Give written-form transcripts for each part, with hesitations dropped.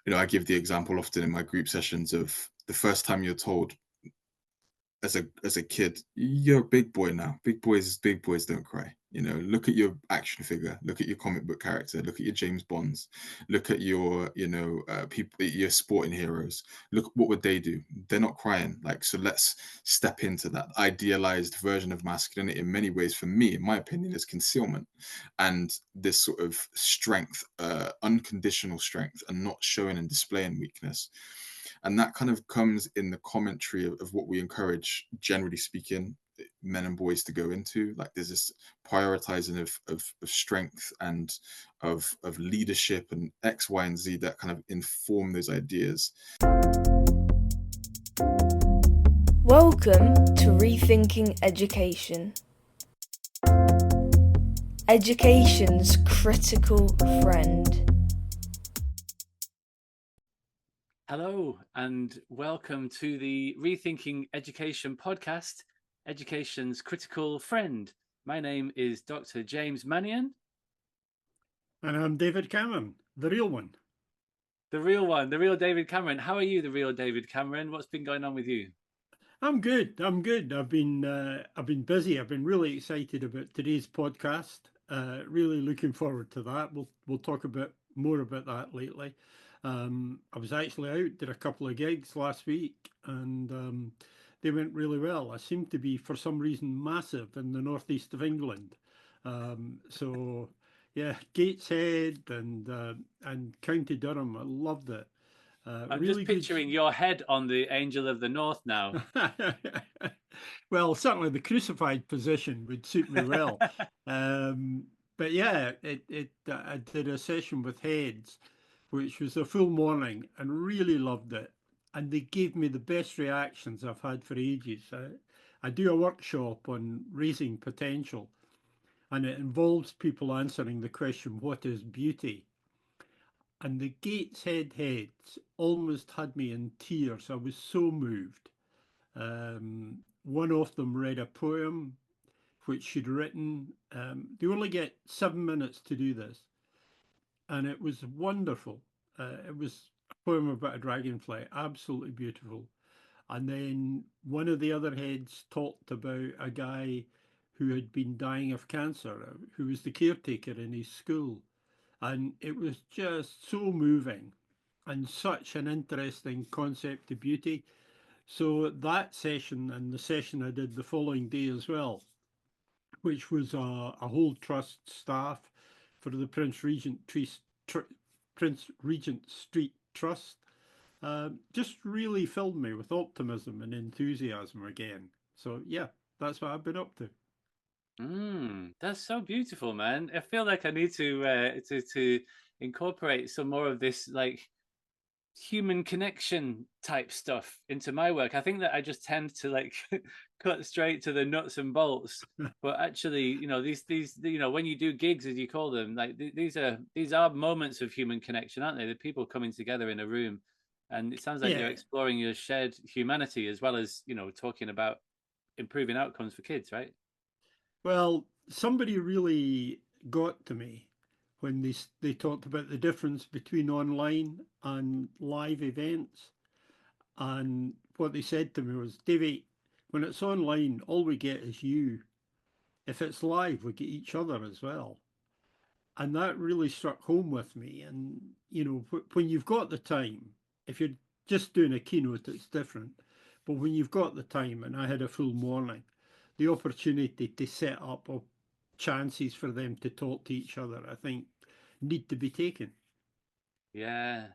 I give the example often in my group sessions of the first time you're told as a kid, you're a big boy now. Big boys don't cry. Look at your action figure, look at your comic book character, look at your James Bonds, look at your, people, your sporting heroes. Look, what would they do? They're not crying. Like, so let's step into that idealized version of masculinity. In many ways, for me, in my opinion, is concealment and this sort of strength, unconditional strength, and not showing and displaying weakness. And that kind of comes in the commentary of what we encourage, generally speaking, men and boys to go into. Like, there's this prioritizing of strength and of leadership and X, Y, and Z that kind of inform those ideas. Welcome to Rethinking Education. Education's critical friend. Hello, and welcome to the Rethinking Education podcast, Education's critical friend. My name is Dr. James Mannion. And I'm David Cameron, the real one. The real one, the real David Cameron. How are you, the real David Cameron? What's been going on with you? I'm good. I've been busy. I've been really excited about today's podcast. Really looking forward to that. We'll talk more about that lately. I was actually out, did a couple of gigs last week, and they went really well. I seem to be, for some reason, massive in the northeast of England. So yeah, Gateshead and County Durham. I loved it. I'm Really just picturing your head on the Angel of the North now. Well, certainly the crucified position would suit me well. But yeah, I did a session with Heads, which was a full morning, and really loved it. And they gave me the best reactions I've had for ages. I do a workshop on raising potential, and it involves people answering the question, what is beauty? And the Gateshead Heads almost had me in tears. I was so moved. One of them read a poem which she'd written. They only get 7 minutes to do this, and it was wonderful. It was a poem about a dragonfly, absolutely beautiful. And then one of the other heads talked about a guy who had been dying of cancer, who was the caretaker in his school. And it was just so moving and such an interesting concept of beauty. So that session and the session I did the following day as well, which was a whole trust staff for the Prince Regent Street Trust, just really filled me with optimism and enthusiasm again. So yeah, that's what I've been up to. That's so beautiful, man. I feel like I need to incorporate some more of this like human connection type stuff into my work. I think that I just tend to like cut straight to the nuts and bolts. But actually, these when you do gigs, as you call them, like these are moments of human connection, aren't they? The people coming together in a room, and it sounds like you're Yeah. exploring your shared humanity as well as talking about improving outcomes for kids, right? Well, somebody really got to me when they talked about the difference between online and live events. And what they said to me was, Davey, when it's online, all we get is you. If it's live, we get each other as well. And that really struck home with me. And, when you've got the time, if you're just doing a keynote, it's different. But when you've got the time, and I had a full morning, the opportunity to set up chances for them to talk to each other, I think, need to be taken. Yeah,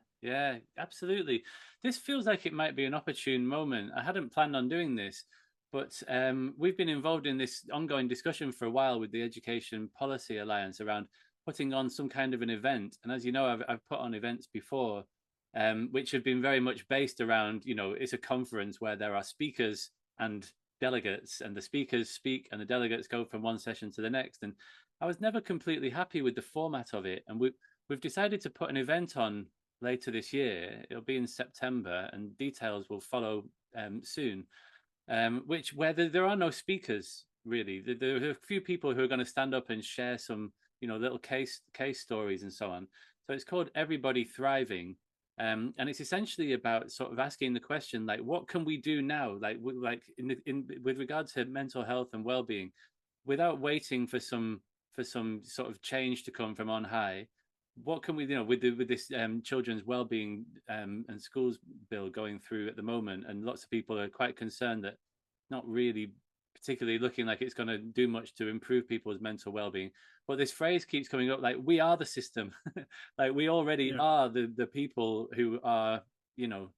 absolutely. This feels like it might be an opportune moment. I hadn't planned on doing this, but we've been involved in this ongoing discussion for a while with the Education Policy Alliance around putting on some kind of an event. And as you know, I've put on events before, which have been very much based around, it's a conference where there are speakers and delegates, and the speakers speak and the delegates go from one session to the next. And I was never completely happy with the format of it. And we've decided to put an event on later this year. It'll be in September, and details will follow soon. Where there are no speakers really. There are a few people who are going to stand up and share some, little case stories and so on. So it's called Everybody Thriving, And it's essentially about sort of asking the question, like, what can we do now, like with regard to mental health and well-being, without waiting for some sort of change to come from on high? What can we, with this children's well-being and schools bill going through at the moment, and lots of people are quite concerned that not really particularly looking like it's going to do much to improve people's mental well-being. But this phrase keeps coming up, like, we are the system. Like, we already are the people who are, in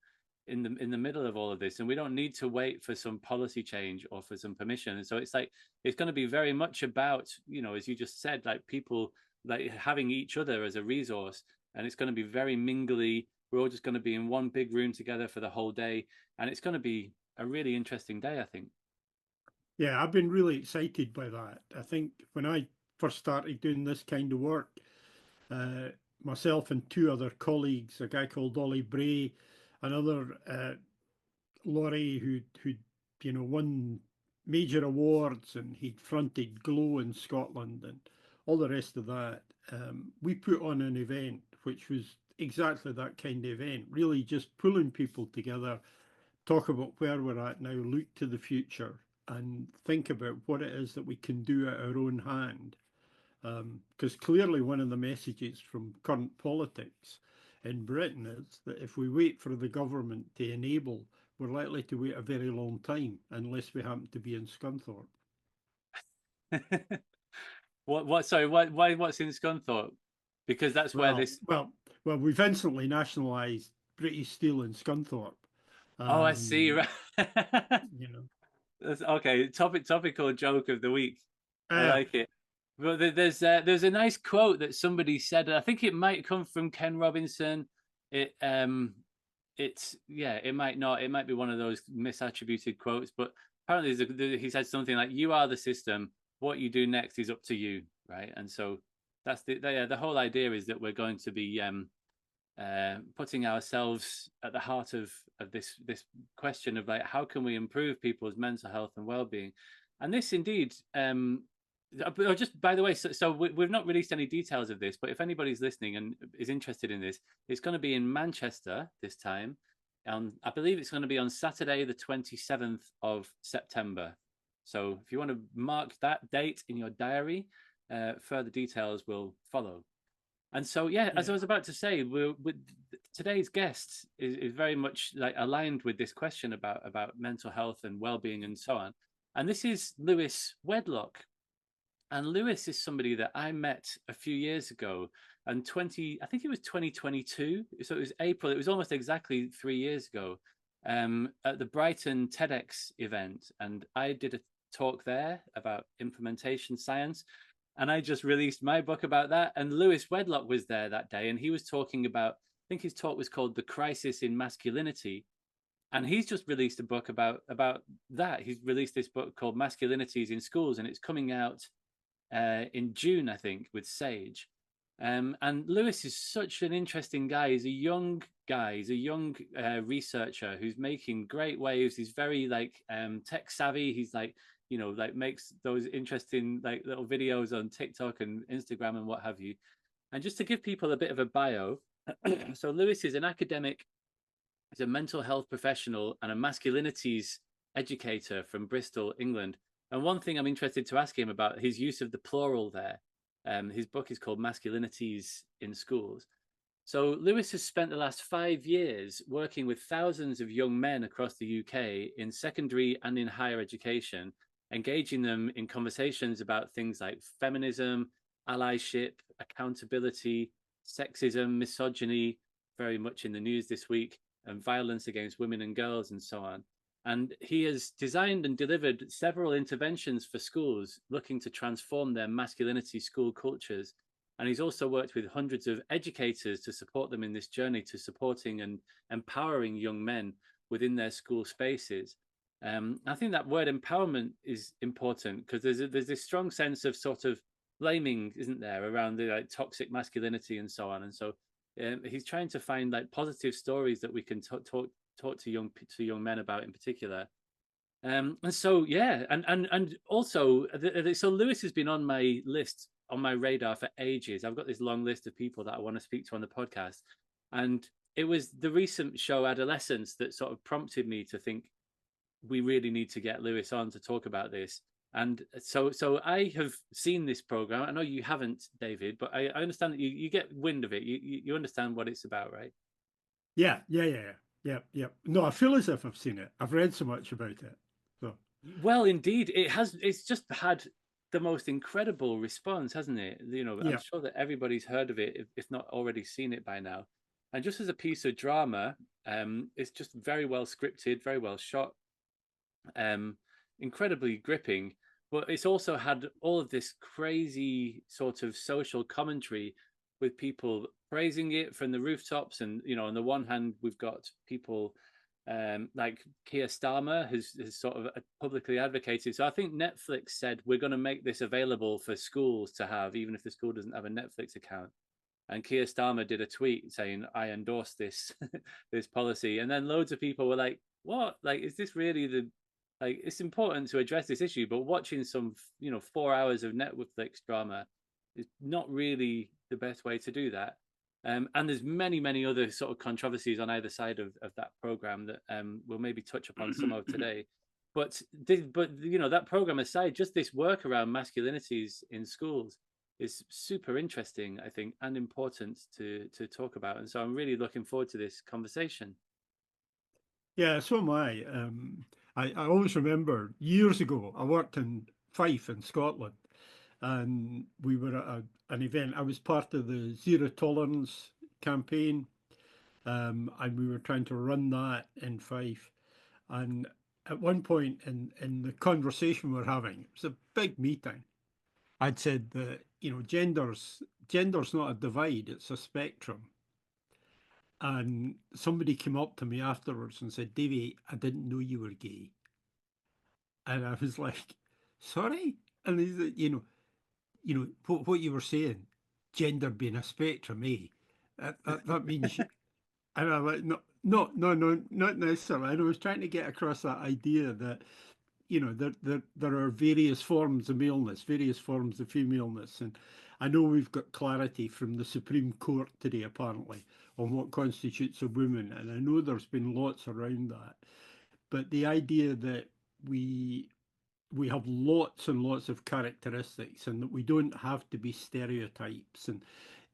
the middle of all of this, and we don't need to wait for some policy change or for some permission. And so it's like, it's going to be very much about, as you just said, like, people like having each other as a resource, and it's going to be very mingly. We're all just going to be in one big room together for the whole day, and it's going to be a really interesting day, I think. Yeah, I've been really excited by that. I think when I first started doing this kind of work, myself and two other colleagues, a guy called Ollie Bray, another Laurie who won major awards, and he'd fronted Glow in Scotland and all the rest of that. We put on an event which was exactly that kind of event, really just pulling people together, talk about where we're at now, look to the future, and think about what it is that we can do at our own hand. Because clearly one of the messages from current politics in Britain is that if we wait for the government to enable, we're likely to wait a very long time, unless we happen to be in Scunthorpe. Sorry, why what's in Scunthorpe? Because that's where this... Well, we've instantly nationalised British Steel in Scunthorpe. Oh, I see. Right. That's okay. Topical joke of the week. I like it. Well, there's a nice quote that somebody said. I think it might come from Ken Robinson. It might not. It might be one of those misattributed quotes. But apparently, he said something like, "You are the system. What you do next is up to you." Right. And so that's the whole idea is that we're going to be putting ourselves at the heart of this question of, like, how can we improve people's mental health and well-being? And this indeed, just by the way, so we've not released any details of this, but if anybody's listening and is interested in this, it's going to be in Manchester this time. I believe it's going to be on Saturday, the 27th of September. So if you want to mark that date in your diary, further details will follow. And so, as I was about to say, today's guest is very much like aligned with this question about mental health and well-being and so on. And this is Lewis Wedlock. And Lewis is somebody that I met a few years ago, and I think it was 2022. So it was April. It was almost exactly 3 years ago, at the Brighton TEDx event. And I did a talk there about implementation science. And I just released my book about that. And Lewis Wedlock was there that day. And he was talking about, I think his talk was called The Crisis in Masculinity. And he's just released a book about that. He's released this book called Masculinities in Schools. And it's coming out in June, I think, with Sage. And Lewis is such an interesting guy. He's a young guy. He's a young researcher who's making great waves. He's very tech savvy. He's makes those interesting little videos on TikTok and Instagram and what have you. And just to give people a bit of a bio, so Lewis is an academic, he's a mental health professional and a masculinities educator from Bristol, England. And one thing I'm interested to ask him about his use of the plural there. His book is called Masculinities in Schools. So Lewis has spent the last 5 years working with thousands of young men across the UK in secondary and in higher education, engaging them in conversations about things like feminism, allyship, accountability, sexism, misogyny, very much in the news this week, and violence against women and girls and so on. And he has designed and delivered several interventions for schools looking to transform their masculinity school cultures. And he's also worked with hundreds of educators to support them in this journey to supporting and empowering young men within their school spaces. I think that word empowerment is important because there's this strong sense of sort of blaming, isn't there, around the toxic masculinity and so on. And so he's trying to find positive stories that we can talk to young men about in particular. And so and also so Lewis has been on my list, on my radar for ages. I've got this long list of people that I want to speak to on the podcast, and it was the recent show Adolescence that sort of prompted me to think we really need to get Lewis on to talk about this. And so I have seen this program. I know you haven't, David, but I understand that you get wind of it. You understand what it's about, right? Yeah. No, I feel as if I've seen it. I've read so much about it. So Well, indeed, it has. It's just had the most incredible response, hasn't it? I'm yeah, sure that everybody's heard of it, if not already seen it by now. And just as a piece of drama, it's just very well scripted, very well shot, um, incredibly gripping. But it's also had all of this crazy sort of social commentary with people praising it from the rooftops. And on the one hand, we've got people like Keir Starmer has sort of publicly advocated. So I think Netflix said we're going to make this available for schools to have, even if the school doesn't have a Netflix account. And Keir Starmer did a tweet saying, "I endorse this this policy." And then loads of people were like, "What? Like, is this really the like? It's important to address this issue, but watching some 4 hours of Netflix drama is not really the best way to do that." And there's many other sort of controversies on either side of that program that we'll maybe touch upon some of today. But that program aside, just this work around masculinities in schools is super interesting, I think, and important to talk about. And so I'm really looking forward to this conversation. yeah, so am I. I always remember years ago, I worked in Fife in Scotland, and we were at an event. I was part of the Zero Tolerance campaign, and we were trying to run that in Fife. And at one point in the conversation we're having, it was a big meeting. I'd said that gender's not a divide; it's a spectrum. And somebody came up to me afterwards and said, "Davey, I didn't know you were gay." And I was like, "Sorry?" And he said, what you were saying, gender being a spectrum, eh? That means, and I'm like, no, no, not necessarily. And I was trying to get across that idea that, there are various forms of maleness, various forms of femaleness. And I know we've got clarity from the Supreme Court today, apparently, on what constitutes a woman. And I know there's been lots around that. But the idea that we have lots and lots of characteristics and that we don't have to be stereotypes. And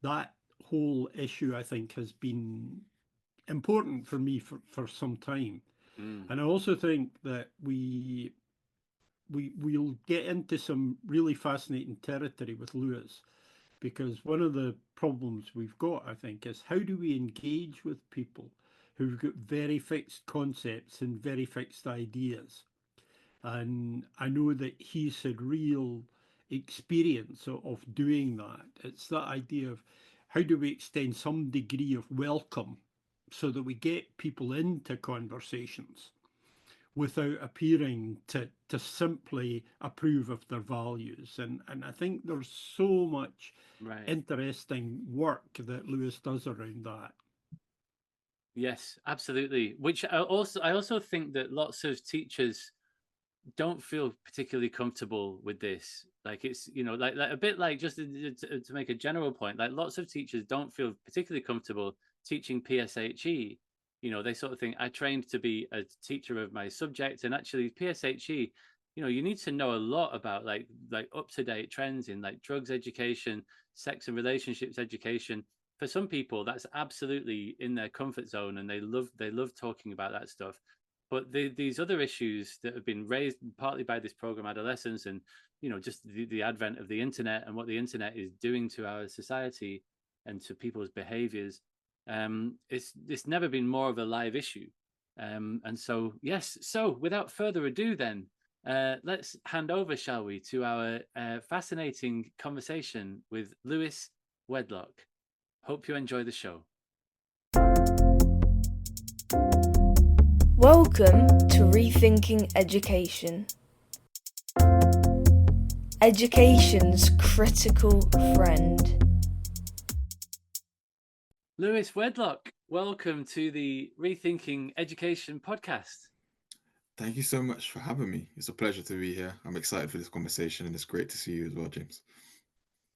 that whole issue, I think, has been important for me for some time. Mm. And I also think that we'll get into some really fascinating territory with Lewis, because one of the problems we've got, I think, is how do we engage with people who've got very fixed concepts and very fixed ideas. And I know that he's had real experience of doing that. It's that idea of how do we extend some degree of welcome so that we get people into conversations without appearing to simply approve of their values. And I think there's so much interesting work that Lewis does around that. Yes, absolutely. Which I also think that lots of teachers don't feel particularly comfortable with this. Like it's like a bit like, just to make a general point, like lots of teachers don't feel particularly comfortable teaching PSHE. They sort of think, I trained to be a teacher of my subject, and actually PSHE, you need to know a lot about like up-to-date trends in like drugs education, sex and relationships education. For some people that's absolutely in their comfort zone, and they love talking about that stuff. But these other issues that have been raised partly by this program Adolescence, and just the advent of the internet and what the internet is doing to our society and to people's behaviors, it's never been more of a live issue. And so yes, so without further ado then, let's hand over, shall we, to our fascinating conversation with Lewis Wedlock. Hope you enjoy the show. Welcome to Rethinking Education. Education's critical friend. Lewis Wedlock, welcome to the Rethinking Education podcast. Thank you so much for having me. It's a pleasure to be here. I'm excited for this conversation, and it's great to see you as well, James.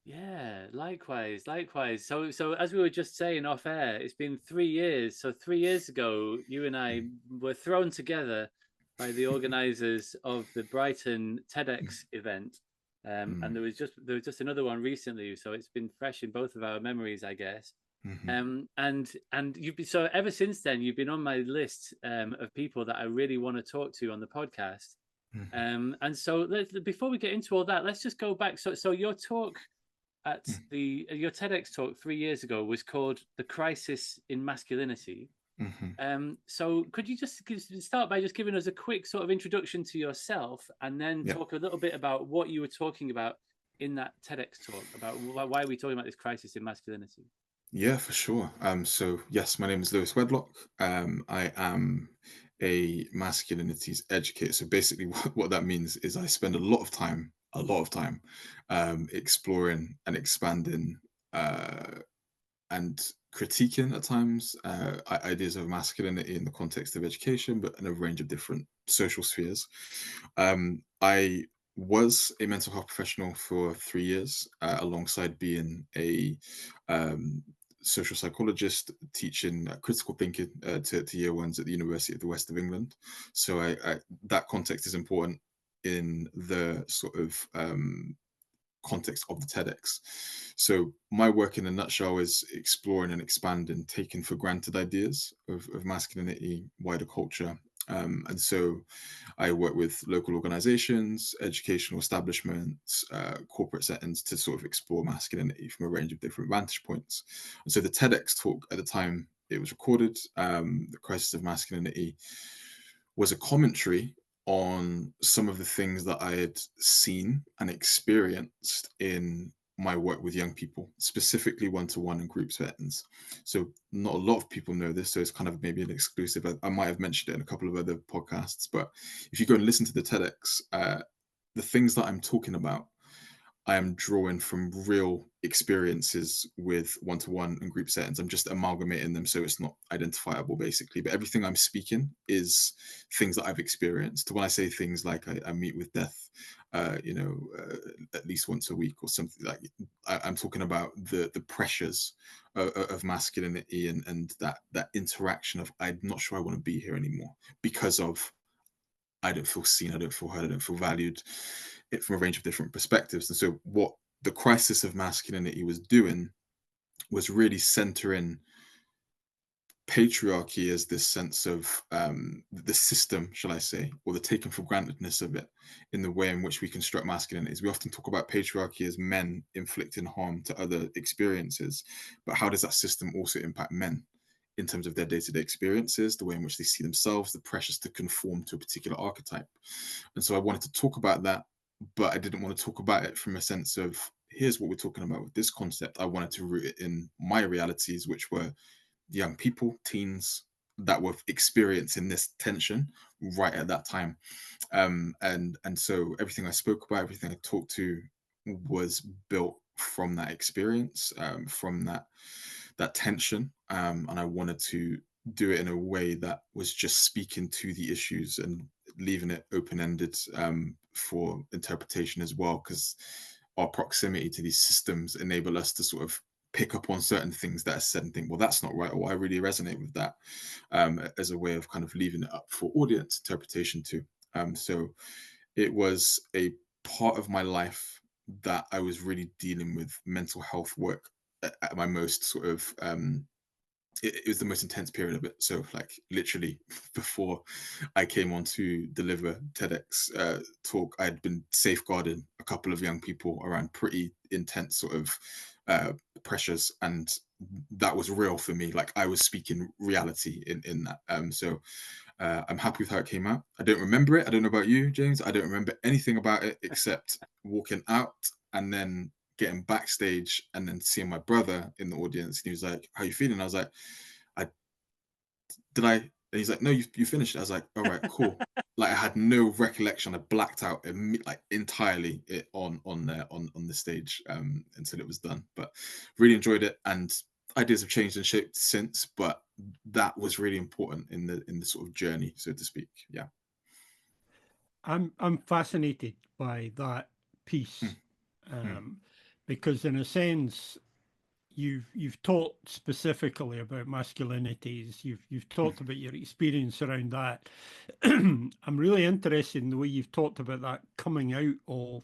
Yeah, likewise, likewise. So as we were just saying off air, it's been 3 years. So 3 years ago, you and I were thrown together by the organisers of the Brighton TEDx event, and Mm. there was just another one recently. So it's been fresh in both of our memories, I guess. And you've been, so ever since then, you've been on my list of people that I really want to talk to on the podcast. And so before we get into all that, let's just go back. So your talk at your TEDx talk 3 years ago was called "The Crisis in Masculinity." So could you just start by just giving us a quick sort of introduction to yourself, and then Yeah. talk a little bit about what you were talking about in that TEDx talk about why are we talking about this crisis in masculinity? Yeah, for sure. So yes, my name is Lewis Wedlock. I am a masculinities educator. So basically, what that means is I spend a lot of time, exploring and expanding and critiquing at times ideas of masculinity in the context of education, but in a range of different social spheres. I was a mental health professional for 3 years, alongside being a um, social psychologist teaching critical thinking to year ones at the University of the West of England. So that context is important in the sort of context of the TEDx. So my work in a nutshell is exploring and expanding taken for granted ideas of masculinity, wider culture. And so I work with local organizations, educational establishments, corporate settings to sort of explore masculinity from a range of different vantage points. And so the TEDx talk at the time it was recorded, The Crisis of Masculinity, was a commentary on some of the things that I had seen and experienced in my work with young people, specifically one-to-one and group settings. So not a lot of people know this, so it's kind of maybe an exclusive. I might have mentioned it in a couple of other podcasts, but if you go and listen to the TEDx, the things that I'm talking about I am drawing from real experiences with one-to-one and group settings. I'm just amalgamating them so it's not identifiable, basically. But everything I'm speaking is things that I've experienced. When I say things like I meet with death, at least once a week or something like, I'm talking about the pressures of masculinity and that interaction of I'm not sure I want to be here anymore because of I don't feel seen, I don't feel heard, I don't feel valued, it from a range of different perspectives. And so what the crisis of masculinity was doing was really centering patriarchy as this sense of the system, shall I say, or the taken for grantedness of it in the way in which we construct masculinities. We often talk about patriarchy as men inflicting harm to other experiences, but how does that system also impact men in terms of their day-to-day experiences, the way in which they see themselves, the pressures to conform to a particular archetype? And so I wanted to talk about that, but I didn't want to talk about it from a sense of here's what we're talking about with this concept. I wanted to root it in my realities, which were young people, teens that were experiencing this tension right at that time. And so everything I spoke about, everything I talked to was built from that experience, from that tension. And I wanted to do it in a way that was just speaking to the issues and leaving it open-ended for interpretation as well, because our proximity to these systems enable us to sort of pick up on certain things that are said and think, well, that's not right, or I really resonate with that, as a way of kind of leaving it up for audience interpretation too. So it was a part of my life that I was really dealing with mental health work at my most sort of it was the most intense period of it. So like literally before I came on to deliver TEDx talk, I'd been safeguarding a couple of young people around pretty intense sort of pressures, and that was real for me. Like I was speaking reality in that. So I'm happy with how it came out. I don't remember it. I don't know about you, James. I don't remember anything about it except walking out and then getting backstage and then seeing my brother in the audience. And he was like, "How you feeling?" I was like, "I did I." And he's like, "No, you finished it." I was like, "All right, cool." Like I had no recollection. I blacked out like entirely on the stage until it was done. But really enjoyed it, and ideas have changed and shaped since. But that was really important in the sort of journey, so to speak. Yeah. I'm fascinated by that Mm, piece, mm, um, because in a sense, you've talked specifically about masculinities. You've talked about your experience around that. I'm really interested in the way you've talked about that coming out of,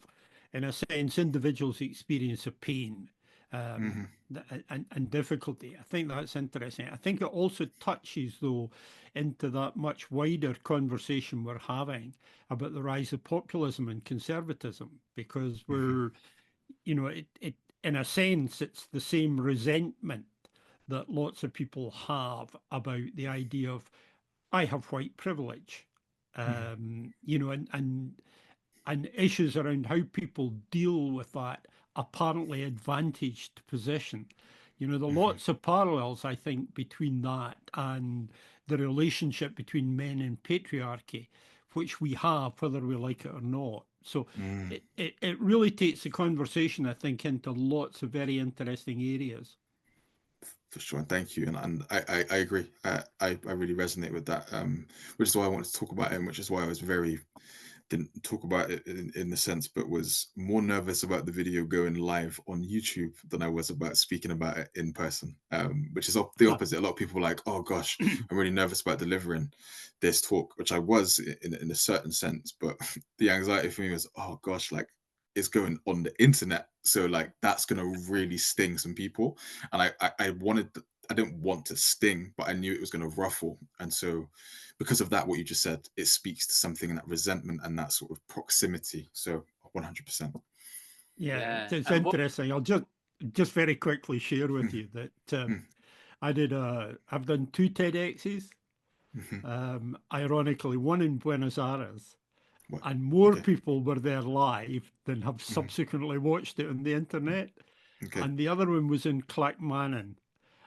in a sense, individuals' experience of pain and difficulty. I think that's interesting. I think it also touches, though, into that much wider conversation we're having about the rise of populism and conservatism, because we're, it in a sense, it's the same resentment that lots of people have about the idea of I have white privilege, and issues around how people deal with that apparently advantaged position. There are lots of parallels, I think, between that and the relationship between men and patriarchy, which we have, whether we like it or not. So it really takes the conversation, I think, into lots of very interesting areas. For sure, thank you, and I agree. I really resonate with that, which is why I wanted to talk about it, and which is why I was didn't talk about it in the sense, but was more nervous about the video going live on YouTube than I was about speaking about it in person, which is the opposite. A lot of people were like, oh gosh, I'm really nervous about delivering this talk, which I was in a certain sense, but the anxiety for me was, oh gosh, like it's going on the internet, so like that's gonna really sting some people, and I didn't want to sting, but I knew it was going to ruffle. And so because of that, what you just said, it speaks to something in that resentment and that sort of proximity. So 100%. Yeah, it's interesting. I'll just very quickly share with you that I've done 2 TEDx's, ironically, one in Buenos Aires, and more people were there live than have subsequently watched it on the internet. And the other one was in Clackmannan.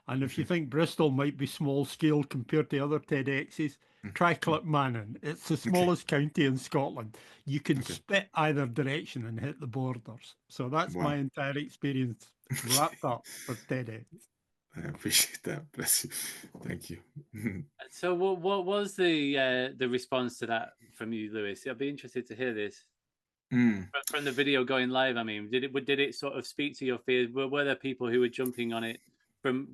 And if you think Bristol might be small scale compared to other TEDx's, try Clackmannan. It's the smallest county in Scotland. You can spit either direction and hit the borders. So that's my entire experience wrapped up for TEDx. I appreciate that. Bless you. Thank you. So what was the response to that from you, Lewis? I'd be interested to hear this. From the video going live, I mean, did it sort of speak to your fears? Were there people who were jumping on it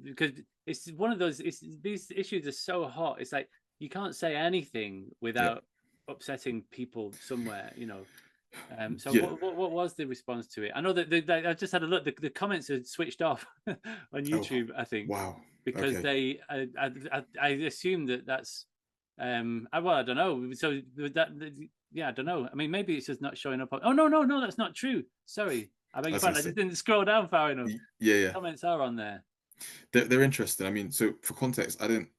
because it's one of those, these issues are so hot. It's like you can't say anything without upsetting people somewhere, So what was the response to it? I know that I just had a look. The comments had switched off on YouTube. I think. Wow. Because I assume that's well, I don't know. So that I don't know. I mean, maybe it's just not showing up. Oh no, that's not true. Sorry, I beg your pardon. I just didn't scroll down far enough. Yeah. The comments are on there. They're interesting. I mean, so for context, I didn't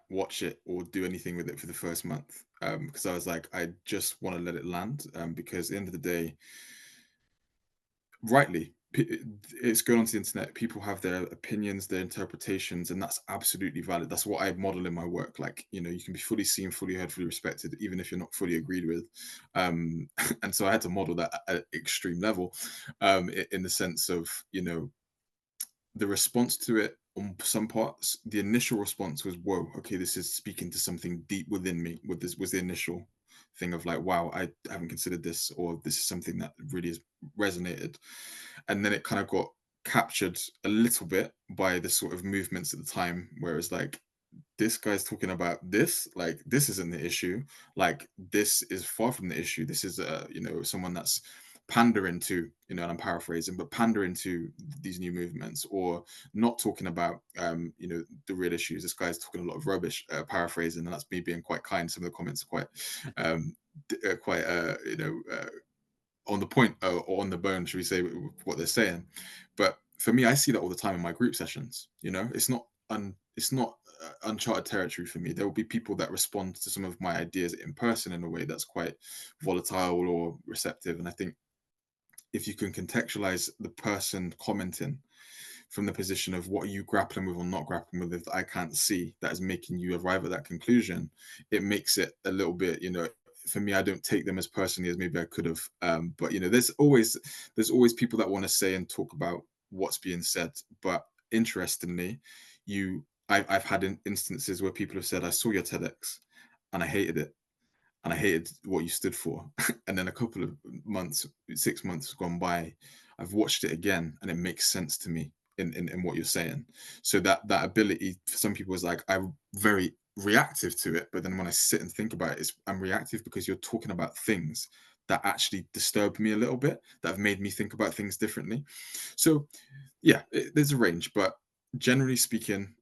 watch it or do anything with it for the first month, because I was like, I just want to let it land, because at the end of the day, rightly, it's going onto the internet. People have their opinions, their interpretations, and that's absolutely valid. That's what I model in my work. Like, you can be fully seen, fully heard, fully respected, even if you're not fully agreed with. And so I had to model that at an extreme level, in the sense of, the response to it on some parts, the initial response was, whoa, okay, this is speaking to something deep within me. This was the initial thing of like, wow, I haven't considered this, or this is something that really has resonated. And then it kind of got captured a little bit by the sort of movements at the time, where it's like, this guy's talking about this, like, this isn't the issue, like, this is far from the issue. This is someone that's pandering to, and I'm paraphrasing, but pandering to these new movements, or not talking about the real issues. This guy's talking a lot of rubbish, paraphrasing, and that's me being quite kind. Some of the comments are quite on the point, or on the bone, should we say, what they're saying. But for me, I see that all the time in my group sessions. It's not uncharted territory for me. There will be people that respond to some of my ideas in person in a way that's quite volatile or receptive, and I think if you can contextualize the person commenting from the position of what are you grappling with or not grappling with, if I can't see that is making you arrive at that conclusion, it makes it a little bit, for me, I don't take them as personally as maybe I could have. But there's always people that want to say and talk about what's being said. But interestingly, I've had instances where people have said, I saw your TEDx and I hated it. And I hated what you stood for. And then a couple of months, 6 months gone by, I've watched it again, and it makes sense to me in what you're saying. So that ability for some people is like, I'm very reactive to it, but then when I sit and think about it, I'm reactive because you're talking about things that actually disturb me a little bit, that have made me think about things differently. So yeah, there's a range, but generally speaking,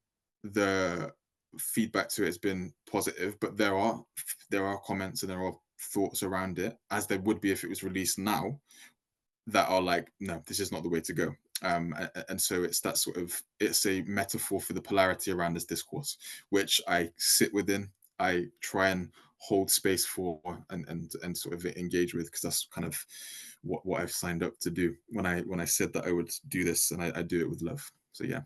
the feedback to it has been positive, but there are comments and there are thoughts around it, as there would be if it was released now, that are like, no, this is not the way to go. And so it's that sort of, it's a metaphor for the polarity around this discourse, which I sit within. I try and hold space for and sort of engage with, because that's kind of what I've signed up to do when I said that I would do this, and I do it with love. So yeah.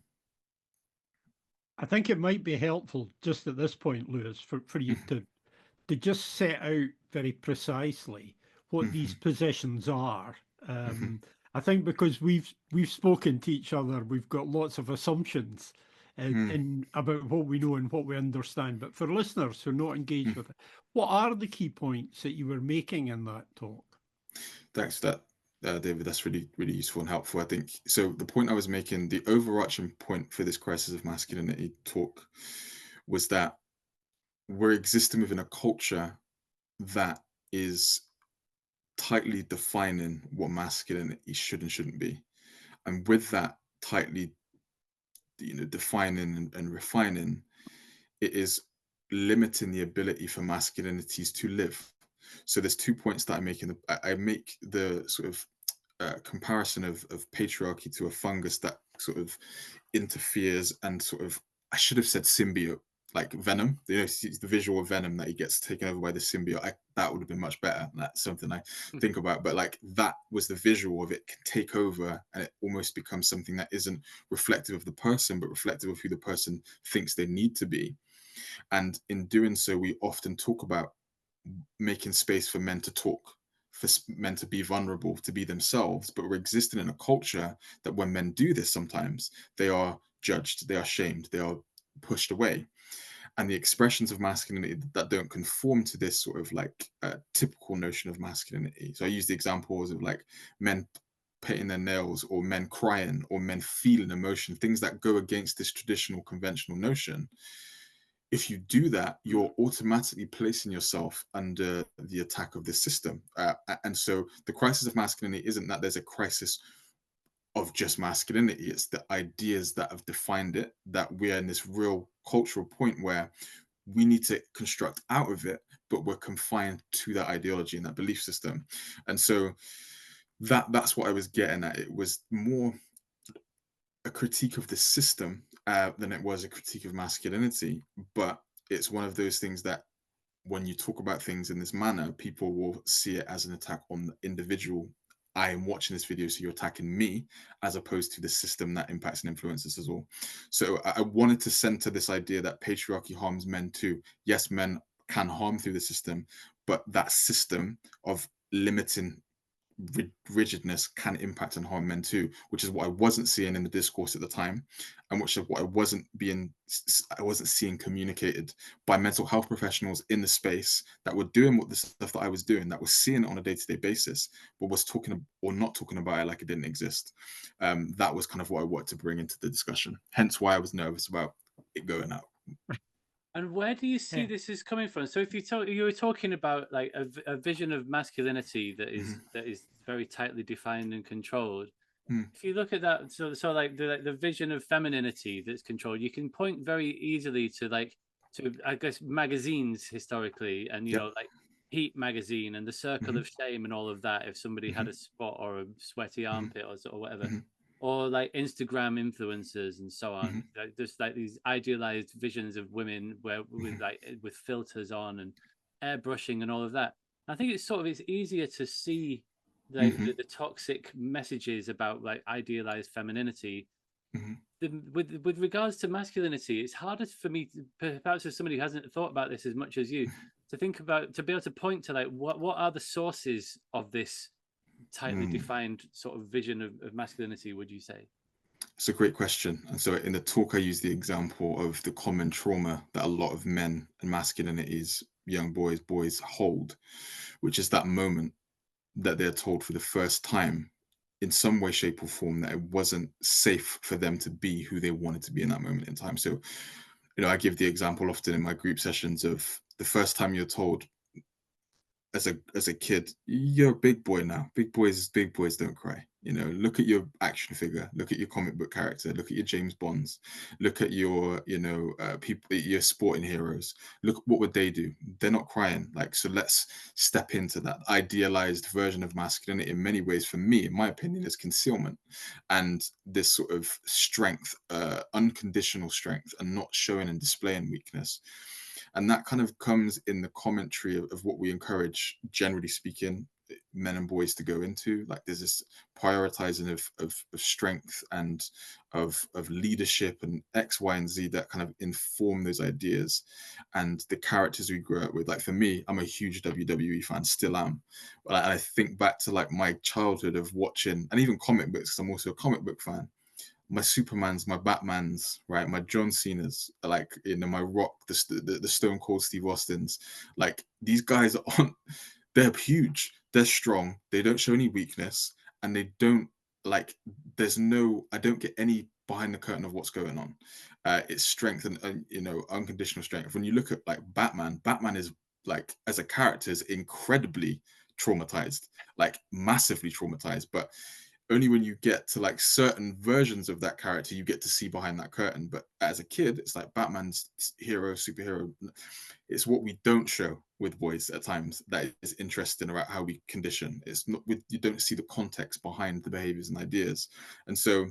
I think it might be helpful just at this point, Lewis, for you to just set out very precisely what these Mhm, positions are. mhm, I think because we've spoken to each other, we've got lots of assumptions mm, in about what we know and what we understand. But for listeners who are not engaged mm. with it, what are the key points that you were making in that talk? Thanks for that, David. That's really, really useful and helpful, I think. So the point I was making, the overarching point for this crisis of masculinity talk, was that we're existing within a culture that is tightly defining what masculinity should and shouldn't be. And with that tightly, defining and refining, it is limiting the ability for masculinities to live. So there's 2 points that I make I make the sort of comparison of patriarchy to a fungus that sort of interferes and sort of, I should have said symbiote, like Venom. The visual of Venom that he gets taken over by the symbiote. That would have been much better. That's something I think about. But like, that was the visual of it can take over, and it almost becomes something that isn't reflective of the person, but reflective of who the person thinks they need to be. And in doing so, we often talk about making space for men to talk, for men to be vulnerable, to be themselves. But we're existing in a culture that when men do this, sometimes they are judged, they are shamed, they are pushed away. And the expressions of masculinity that don't conform to this sort of like typical notion of masculinity. So I use the examples of like men painting their nails, or men crying, or men feeling emotion, things that go against this traditional conventional notion. If you do that, you're automatically placing yourself under the attack of the system. And so the crisis of masculinity isn't that there's a crisis of just masculinity, it's the ideas that have defined it, that we're in this real cultural point where we need to construct out of it, but we're confined to that ideology and that belief system. And so that's what I was getting at. It was more a critique of the system than it was a critique of masculinity. But it's one of those things that when you talk about things in this manner, people will see it as an attack on the individual. I am watching this video, so you're attacking me, as opposed to the system that impacts and influences us all. So I wanted to center this idea that patriarchy harms men too. Yes, men can harm through the system, but that system of limiting rigidness can impact and harm men too, which is what I wasn't seeing in the discourse at the time, and which is what I wasn't seeing communicated by mental health professionals in the space that were doing what the stuff that I was doing, that was seeing it on a day-to-day basis, but was talking or not talking about it like it didn't exist. That was kind of what I wanted to bring into the discussion. Hence why I was nervous about it going out. And where do you see Yeah. this is coming from? So if you were talking about like a vision of masculinity that is very tightly defined and controlled. Mm, If you look at that, so like the vision of femininity that's controlled, you can point very easily to I guess magazines historically, and yep. like Heat magazine and the Circle Hmm. of Shame and all of that. If somebody had Hmm. a spot or a sweaty Hmm. armpit or whatever, Hmm. or like Instagram influencers and so on. Hmm. Like, there's like these idealized visions of women where Hmm. with filters on and airbrushing and all of that. I think it's easier to see Hmm. the toxic messages about like idealized femininity. Hmm. With regards to masculinity, it's harder for me, perhaps as somebody who hasn't thought about this as much as you, to think about, to be able to point to like what are the sources of this tightly Mm. defined sort of vision of masculinity, would you say? It's a great question. And so in the talk, I use the example of the common trauma that a lot of men and masculinities, young boys hold, which is that moment that they're told for the first time in some way, shape, or form that it wasn't safe for them to be who they wanted to be in that moment in time. So, I give the example often in my group sessions of the first time you're told as a kid, you're a big boy now. Big boys don't cry. Look at your action figure, look at your comic book character, look at your James Bonds, look at your, people, your sporting heroes. Look, what would they do? They're not crying. Like, so let's step into that idealized version of masculinity. In many ways, for me, in my opinion, is concealment and this sort of strength, unconditional strength, and not showing and displaying weakness. And that kind of comes in the commentary of what we encourage, generally speaking, men and boys to go into. Like, there's this prioritizing of strength and of leadership and X, Y, and Z that kind of inform those ideas and the characters we grew up with. Like, for me, I'm a huge WWE fan, still am. But I think back to like my childhood of watching, and even comic books, 'cause I'm also a comic book fan. My Supermans, my Batmans, right? My John Cena's, like, my Rock, the Stone Cold Steve Austins. Like, these guys aren't, they're huge, they're strong, they don't show any weakness, and they don't, like, I don't get any behind the curtain of what's going on. It's strength and unconditional strength. When you look at like Batman is, like, as a character, is incredibly traumatized, like massively traumatized, but only when you get to like certain versions of that character you get to see behind that curtain. But as a kid, it's like Batman's superhero. It's what we don't show with boys at times that is interesting about how we condition. It's not you don't see the context behind the behaviors and ideas. And so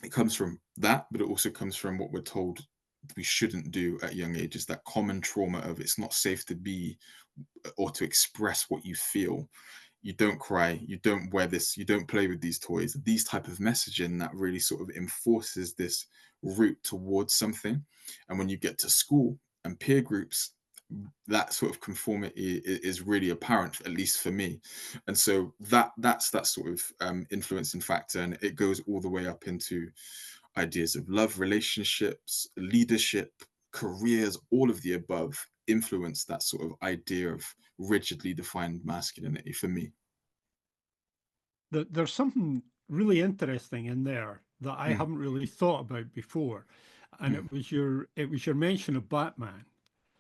it comes from that, but it also comes from what we're told we shouldn't do at young ages, that common trauma of it's not safe to be or to express what you feel. You don't cry, you don't wear this, you don't play with these toys. These type of messaging that really sort of enforces this route towards something. And when you get to school and peer groups, that sort of conformity is really apparent, at least for me. And so that's that sort of influencing factor, and it goes all the way up into ideas of love, relationships, leadership, careers, all of the above influence that sort of idea of rigidly defined masculinity for me. There's something really interesting in there that I Mm, haven't really thought about before, and mm, it was your mention of Batman,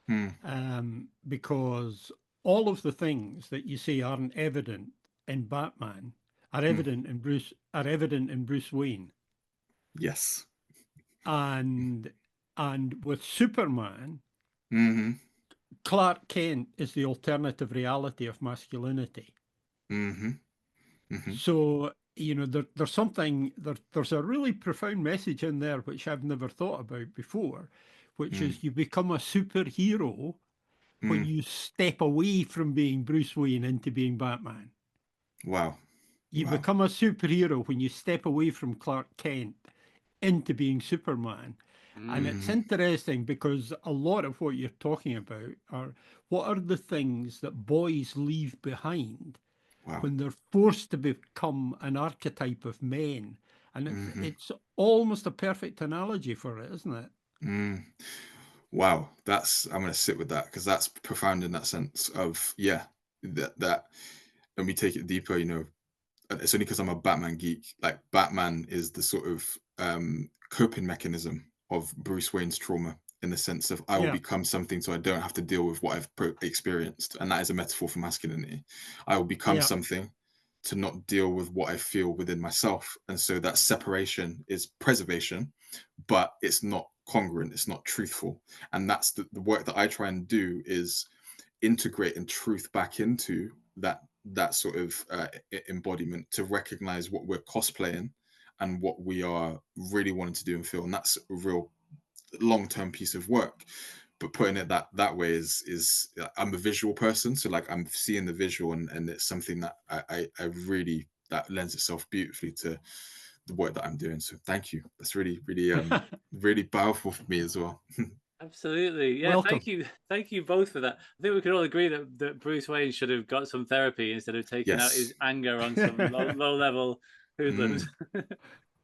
mm, because all of the things that you say aren't evident in Batman are mm. evident in Bruce Wayne, Yes. and with Superman, Mm-hmm. Clark Kent is the alternative reality of masculinity. Mm-hmm. Mm-hmm. So, there's a really profound message in there which I've never thought about before, which Mm, is you become a superhero when mm. you step away from being Bruce Wayne into being Batman. Wow. You Wow. become a superhero when you step away from Clark Kent into being Superman. And it's Mm, interesting because a lot of what you're talking about are what are the things that boys leave behind wow. when they're forced to become an archetype of men. And Mm-hmm. it's almost a perfect analogy for it, isn't it? Mm. Wow. I'm gonna sit with that because that's profound in that sense of, yeah, that and we take it deeper, it's only because I'm a Batman geek. Like, Batman is the sort of coping mechanism of Bruce Wayne's trauma, in the sense of I will Yeah, become something so I don't have to deal with what I've experienced, and that is a metaphor for masculinity. I will become yeah, something to not deal with what I feel within myself, and so that separation is preservation, but it's not congruent, it's not truthful. And that's the work that I try and do, is integrating truth back into that sort of embodiment, to recognize what we're cosplaying and what we are really wanting to do and feel. And that's a real long-term piece of work. But putting it that way is I'm a visual person, so like I'm seeing the visual, and it's something that I really, that lends itself beautifully to the work that I'm doing. So thank you. That's really, really really powerful for me as well. Absolutely. Yeah, welcome. thank you both for that. I think we can all agree that Bruce Wayne should have got some therapy instead of taking out Yes. his anger on some low level hoodlums. Mm,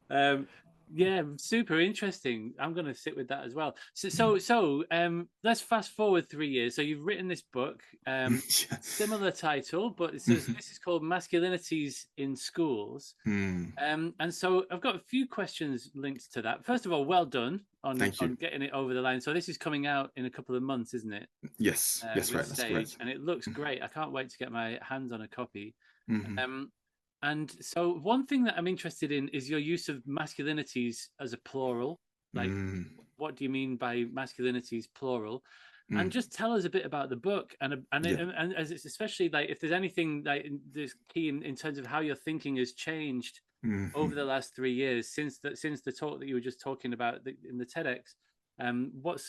um, Yeah, super interesting. I'm going to sit with that as well. Let's fast forward 3 years. So you've written this book, Yeah. similar title, but Mhm. this is called Masculinities in Schools. Hmm. And so I've got a few questions linked to that. First of all, well done Thank you. on getting it over the line. So this is coming out in a couple of months, isn't it? Yes, yes, With right, that's Sage, correct. and it looks great. I can't wait to get my hands on a copy. Mm-hmm. And so one thing that I'm interested in is your use of masculinities as a plural. Like, Mm, what do you mean by masculinities plural? And mm, just tell us a bit about the book, yeah. and as it's especially like if there's anything like this key in terms of how your thinking has changed over Mhm. the last 3 years since the talk that you were just talking about in the TEDx.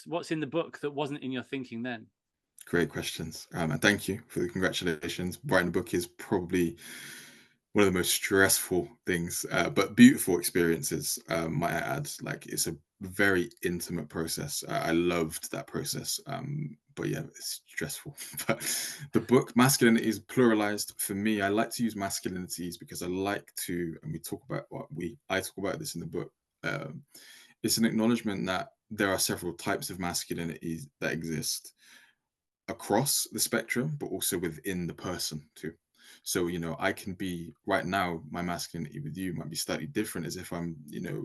What's in the book that wasn't in your thinking then? Great questions. And thank you for the congratulations. Writing a book is probably one of the most stressful things, but beautiful experiences, might I add. Like, it's a very intimate process. I loved that process. But yeah, it's stressful. But the book, Masculinity is pluralized. For me, I like to use masculinities because I like to, and we talk about I talk about this in the book. Um, it's an acknowledgement that there are several types of masculinities that exist across the spectrum, but also within the person too. So, I can be right now, my masculinity with you might be slightly different as if I'm, in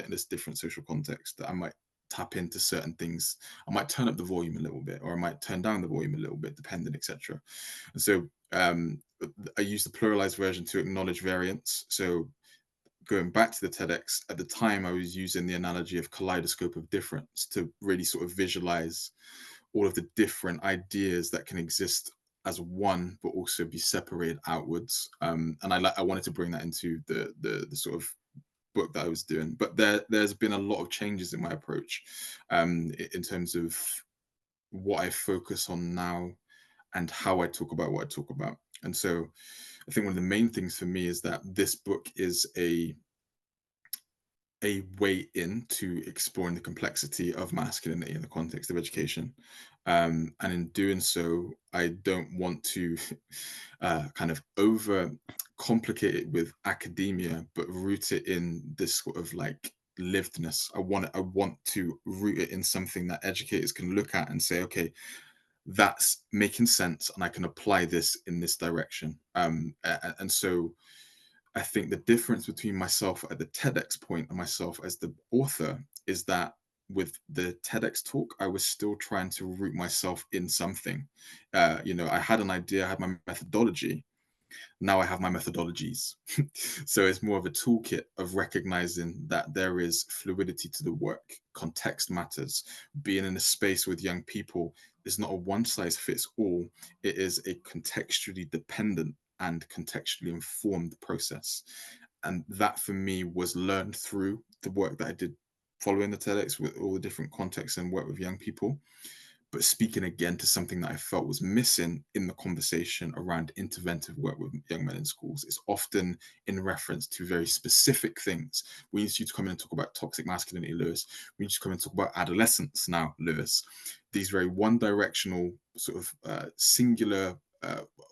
this different social context that I might tap into certain things. I might turn up the volume a little bit, or I might turn down the volume a little bit, depending, etc. And so I use the pluralized version to acknowledge variance. So going back to the TEDx, at the time I was using the analogy of kaleidoscope of difference to really sort of visualize all of the different ideas that can exist as one, but also be separated outwards. And I wanted to bring that into the sort of book that I was doing. But there's been a lot of changes in my approach, in terms of what I focus on now and how I talk about what I talk about. And so I think one of the main things for me is that this book is a way into exploring the complexity of masculinity in the context of education. And in doing so, I don't want to kind of over complicate it with academia, but root it in this sort of like livedness. I want to root it in something that educators can look at and say, okay, that's making sense, and I can apply this in this direction. And so I think the difference between myself at the TEDx point and myself as the author is that with the TEDx talk, I was still trying to root myself in something. I had an idea, I had my methodology. Now I have my methodologies. So it's more of a toolkit of recognizing that there is fluidity to the work. Context matters. Being in a space with young people is not a one size fits all. It is a contextually dependent and contextually informed process. And that for me was learned through the work that I did following the TEDx with all the different contexts and work with young people, but speaking again to something that I felt was missing in the conversation around interventive work with young men in schools. It's often in reference to very specific things. We need you to come in and talk about toxic masculinity, Lewis. We need you to come in and talk about adolescence now, Lewis. These very one-directional, sort of singular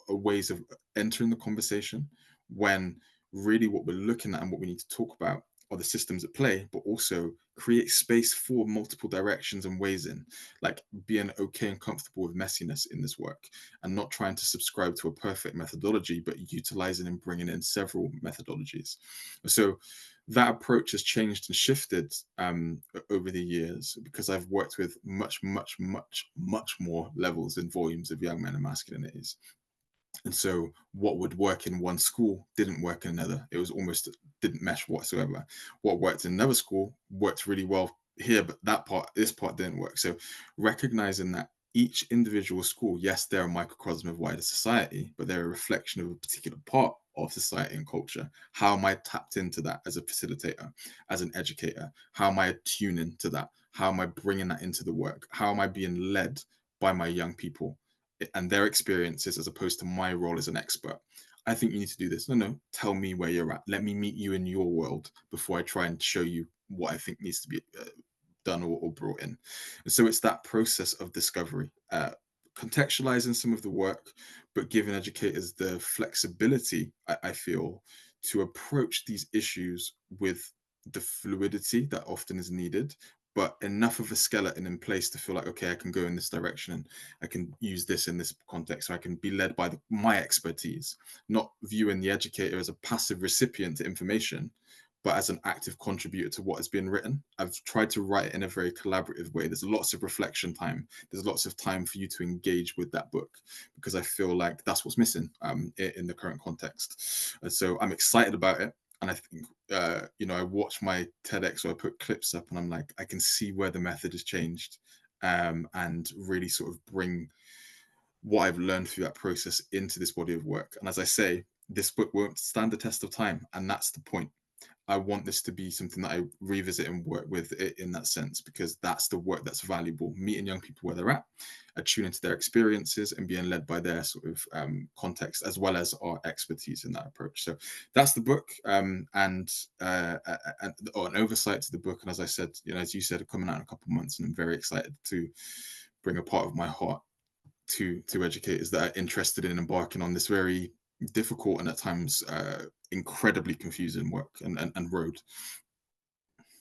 ways of entering the conversation, when really what we're looking at and what we need to talk about are the systems at play, but also create space for multiple directions and ways in, like being okay and comfortable with messiness in this work, and not trying to subscribe to a perfect methodology, but utilizing and bringing in several methodologies. So that approach has changed and shifted over the years, because I've worked with much, much, much, much more levels and volumes of young men and masculinities. And so what would work in one school didn't work in another. It was almost didn't mesh whatsoever. What worked in another school worked really well here, but this part didn't work. So recognizing that each individual school, yes, they're a microcosm of wider society, but they're a reflection of a particular part of society and culture. How am I tapped into that as a facilitator, as an educator? How am I attuning to that? How am I bringing that into the work? How am I being led by my young people and their experiences as opposed to my role as an expert? I think you need to do this. No, tell me where you're at. Let me meet you in your world before I try and show you what I think needs to be done or brought in. And so it's that process of discovery, contextualizing some of the work, but giving educators the flexibility, I feel, to approach these issues with the fluidity that often is needed, but enough of a skeleton in place to feel like, okay, I can go in this direction and I can use this in this context, so I can be led by my expertise, not viewing the educator as a passive recipient to information, but as an active contributor to what has been written. I've tried to write it in a very collaborative way. There's lots of reflection time. There's lots of time for you to engage with that book, because I feel like that's what's missing in the current context. And so I'm excited about it. And I think, I watch my TEDx, or I put clips up, and I'm like, I can see where the method has changed, and really sort of bring what I've learned through that process into this body of work. And as I say, this book won't stand the test of time. And that's the point. I want this to be something that I revisit and work with in that sense, because that's the work that's valuable. Meeting young people where they're at, attuning to their experiences, and being led by their sort of context, as well as our expertise in that approach. So that's the book, and an oversight to the book. And as I said, as you said, coming out in a couple of months, and I'm very excited to bring a part of my heart to educators that are interested in embarking on this very difficult and at times incredibly confusing work and road.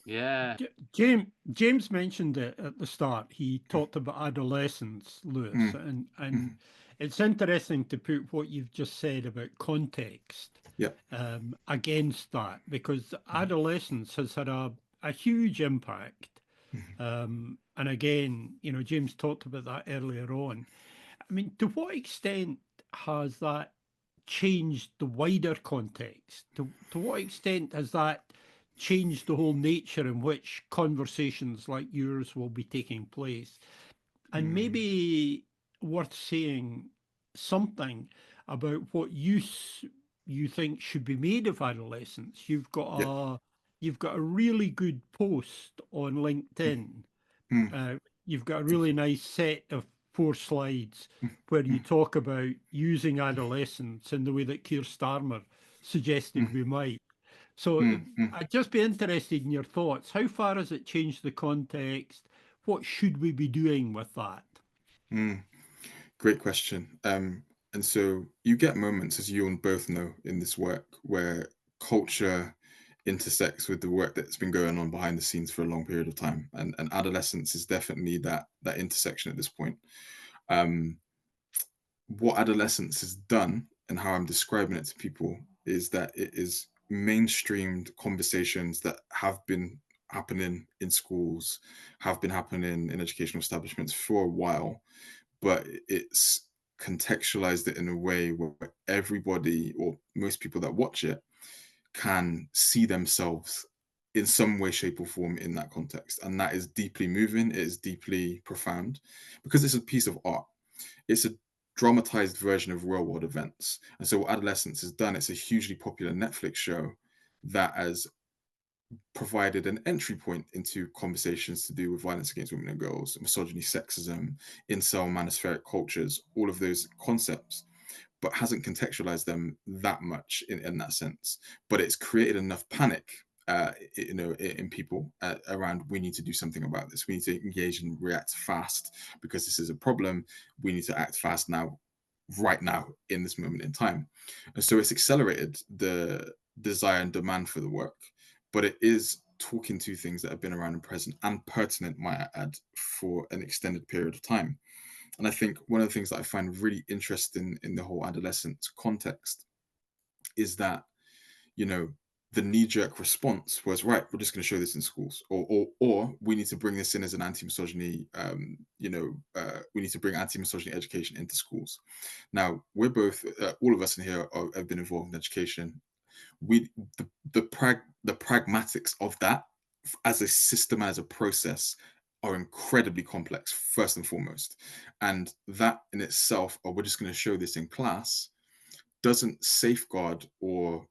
Yeah. James mentioned it at the start. He talked about adolescence, Lewis, and it's interesting to put what you've just said about context against that, because adolescence has had a huge impact. And again, James talked about that earlier on. I mean, to what extent has that changed the wider context? To what extent has that changed the whole nature in which conversations like yours will be taking place? And maybe worth saying something about what use you think should be made of adolescence. You've got a really good post on LinkedIn. You've got a really nice set of 4 slides where you talk about using adolescence in the way that Keir Starmer suggested we might. So I'd just be interested in your thoughts. How far has it changed the context? What should we be doing with that? Great question. And so you get moments, as you and both know, in this work where culture intersects with the work that's been going on behind the scenes for a long period of time. And adolescence is definitely that intersection at this point. What adolescence has done, and how I'm describing it to people, is that it is mainstreamed conversations that have been happening in schools, have been happening in educational establishments for a while, but it's contextualized it in a way where everybody, or most people that watch it, can see themselves in some way, shape, or form in that context. And that is deeply moving. It is deeply profound, because it's a piece of art. It's a dramatized version of real world events. And so what Adolescence has done, it's a hugely popular Netflix show that has provided an entry point into conversations to do with violence against women and girls, misogyny, sexism, incel, manospheric cultures, all of those concepts, but hasn't contextualized them that much in that sense. But it's created enough panic in people around, we need to do something about this. We need to engage and react fast, because this is a problem. We need to act fast now, right now, in this moment in time. And so it's accelerated the desire and demand for the work, but it is talking to things that have been around and present and pertinent, might I add, for an extended period of time. And I think one of the things that I find really interesting in the whole adolescent context is that, the knee-jerk response was, right, we're just going to show this in schools, or we need to bring this in as an anti-misogyny, we need to bring anti-misogyny education into schools. Now, we're both, all of us in here have been involved in education. The pragmatics of that as a system, as a process, are incredibly complex, first and foremost. And that in itself, we're just going to show this in class, doesn't safeguard or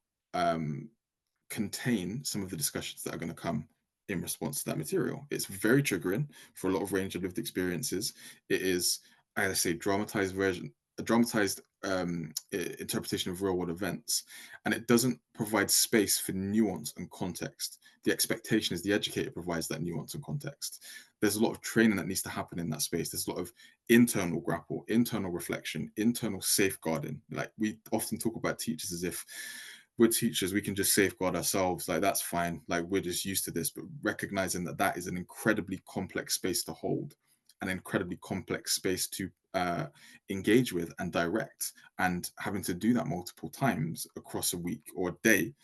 contain some of the discussions that are going to come in response to that material. It's very triggering for a lot of range of lived experiences. It is, as I say, a dramatized interpretation of real world events, and it doesn't provide space for nuance and context. The expectation is the educator provides that nuance and context. There's a lot of training that needs to happen in that space. There's a lot of internal grapple, internal reflection, internal safeguarding. Like, we often talk about teachers as if we're teachers, we can just safeguard ourselves, like that's fine, like we're just used to this. But recognizing that that is an incredibly complex space to hold, an incredibly complex space to engage with and direct, and having to do that multiple times across a week or a day,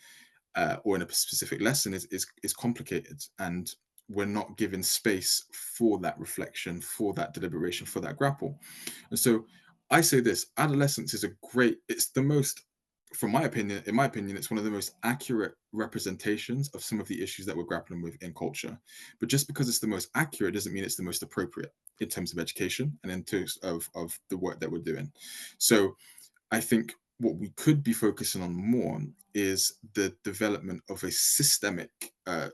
or in a specific lesson is complicated, and we're not given space for that reflection, for that deliberation, for that grapple. And so I say this: adolescence is a great, it's the most, from my opinion, in my opinion, it's one of the most accurate representations of some of the issues that we're grappling with in culture. But just because it's the most accurate doesn't mean it's the most appropriate in terms of education and in terms of the work that we're doing. So I think what we could be focusing on more is the development of a systemic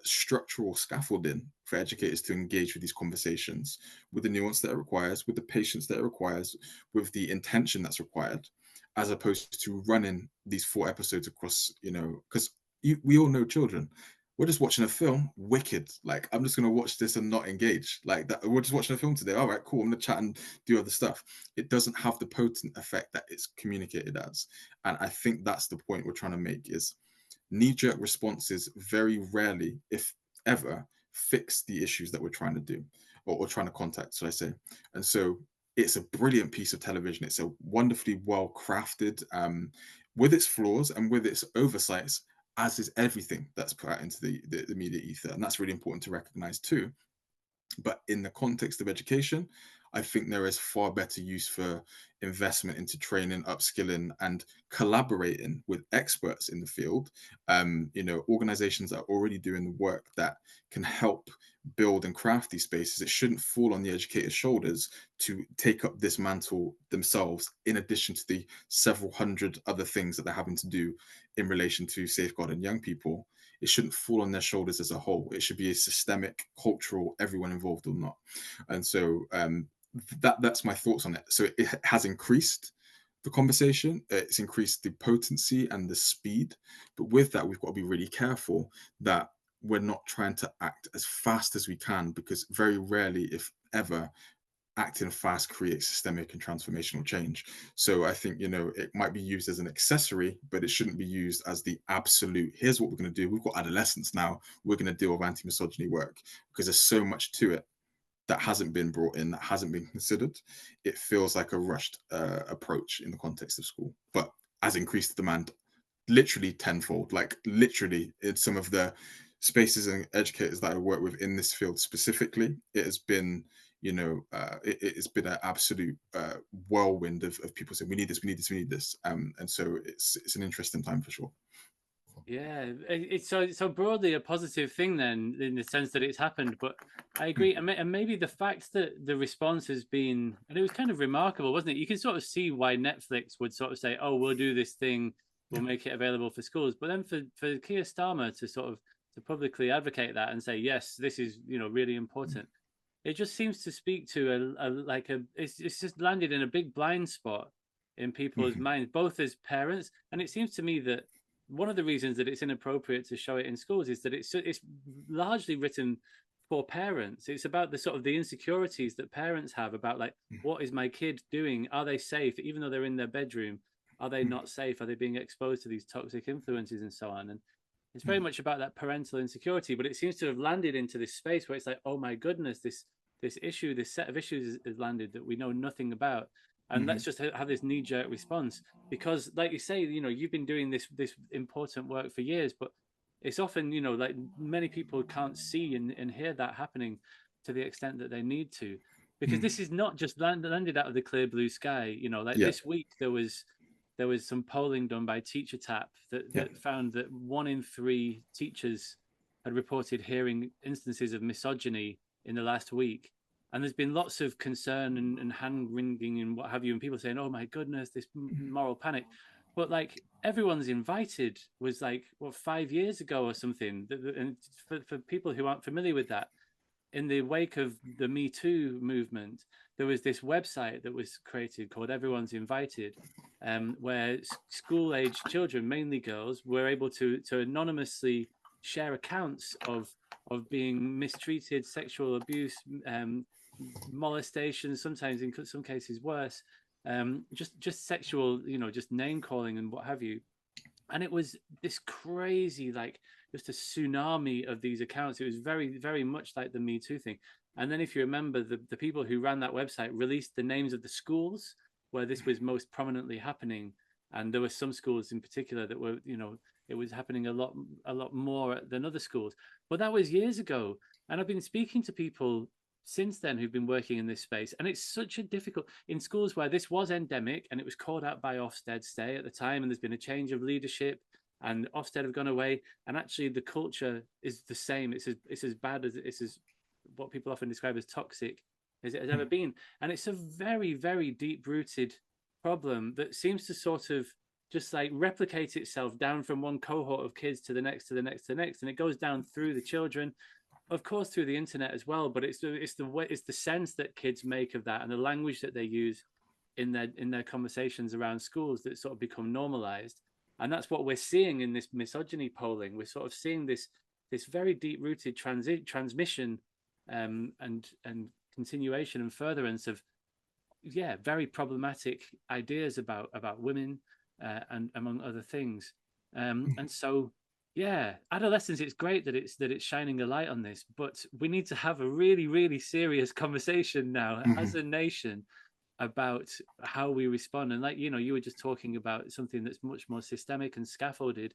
structural scaffolding for educators to engage with these conversations with the nuance that it requires, with the patience that it requires, with the intention that's required, as opposed to running these 4 episodes across, because we all know children. We're just watching a film, wicked. Like, I'm just going to watch this and not engage. Like, that, we're just watching a film today. All right, cool. I'm going to chat and do other stuff. It doesn't have the potent effect that it's communicated as. And I think that's the point we're trying to make, is knee-jerk responses very rarely, if ever, fix the issues that we're trying to do, or trying to contact, should I say. And so it's a brilliant piece of television. It's a wonderfully well-crafted, with its flaws and with its oversights, as is everything that's put out into the media ether. And that's really important to recognize too. But in the context of education, I think there is far better use for investment into training, upskilling, and collaborating with experts in the field. Organizations that are already doing the work that can help build and craft these spaces. It shouldn't fall on the educators' shoulders to take up this mantle themselves, in addition to the several hundred other things that they're having to do in relation to safeguarding young people. It shouldn't fall on their shoulders as a whole. It should be a systemic, cultural, everyone involved or not. And so that's my thoughts on it. So it has increased the conversation, it's increased the potency and the speed. But with that, we've got to be really careful that we're not trying to act as fast as we can, because very rarely, if ever, acting fast creates systemic and transformational change. So I think, it might be used as an accessory, but it shouldn't be used as the absolute, here's what we're going to do. We've got adolescence now. We're going to deal with anti-misogyny work, because there's so much to it that hasn't been brought in, that hasn't been considered. It feels like a rushed approach in the context of school, but has increased the demand literally tenfold, like literally in some of the spaces and educators that I work with in this field specifically. It has been, it's been an absolute whirlwind of people saying, we need this, we need this, we need this. And so it's an interesting time for sure. Yeah, it's so broadly a positive thing then, in the sense that it's happened. But I agree, and maybe the fact that the response has been, and it was kind of remarkable, wasn't it? You can sort of see why Netflix would sort of say, "Oh, we'll do this thing, we'll make it available for schools." But then for Keir Starmer to sort of to publicly advocate that and say, "Yes, this is really important," it just seems to speak to it's just landed in a big blind spot in people's minds, both as parents, and it seems to me that one of the reasons that it's inappropriate to show it in schools is that it's largely written for parents. It's about the sort of the insecurities that parents have about, like, what is my kid doing? Are they safe? Even though they're in their bedroom, are they not safe? Are they being exposed to these toxic influences and so on? And it's very much about that parental insecurity, but it seems to have landed into this space where it's like, oh my goodness, this issue, this set of issues has landed that we know nothing about. And let's just have this knee-jerk response, because, like you say, you've been doing this important work for years, but it's often, like, many people can't see and hear that happening to the extent that they need to, because this is not just landed out of the clear blue sky. This week there was some polling done by Teacher Tap that found that 1 in 3 teachers had reported hearing instances of misogyny in the last week. And there's been lots of concern and hand wringing and what have you, and people saying, "Oh my goodness, this moral panic." But, like, everyone's invited was, like, 5 years ago or something. And for people who aren't familiar with that, in the wake of the Me Too movement, there was this website that was created called Everyone's Invited, where school-aged children, mainly girls, were able to anonymously share accounts of being mistreated, sexual abuse, molestation, sometimes in some cases worse, just sexual, just name calling and what have you. And it was this crazy, like, just a tsunami of these accounts. It was very, very much like the Me Too thing. And then if you remember, the people who ran that website released the names of the schools where this was most prominently happening. And there were some schools in particular that were, it was happening a lot more than other schools. But that was years ago. And I've been speaking to people since then who've been working in this space, and it's such a difficult in schools where this was endemic, and it was called out by Ofsted's stay at the time, and there's been a change of leadership, and Ofsted have gone away, and actually the culture is the same. It's as bad as it's as what people often describe as toxic as it has ever been, and it's a very, very deep rooted problem that seems to sort of just like replicate itself down from one cohort of kids to the next, to the next, to the next, and it goes down through the children, of course, through the internet as well. But it's the sense that kids make of that, and the language that they use in their conversations around schools that sort of become normalized. And that's what we're seeing in this misogyny polling. We're sort of seeing this very deep rooted transmission and continuation and furtherance of very problematic ideas about women and among other things. And so adolescence, it's great that it's shining a light on this, but we need to have a really, really serious conversation now as a nation about how we respond. And like, you were just talking about something that's much more systemic and scaffolded.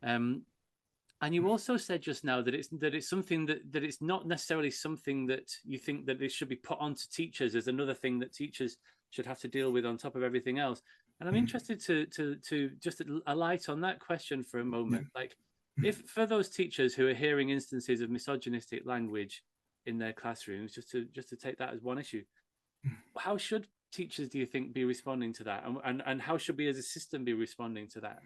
And you also said just now that it's something that it's not necessarily something that you think that it should be put onto teachers as another thing that teachers should have to deal with on top of everything else. And I'm interested to just a light on that question for a moment. Like, if for those teachers who are hearing instances of misogynistic language in their classrooms, just to take that as one issue, how should teachers, do you think, be responding to that, and how should we as a system be responding to that?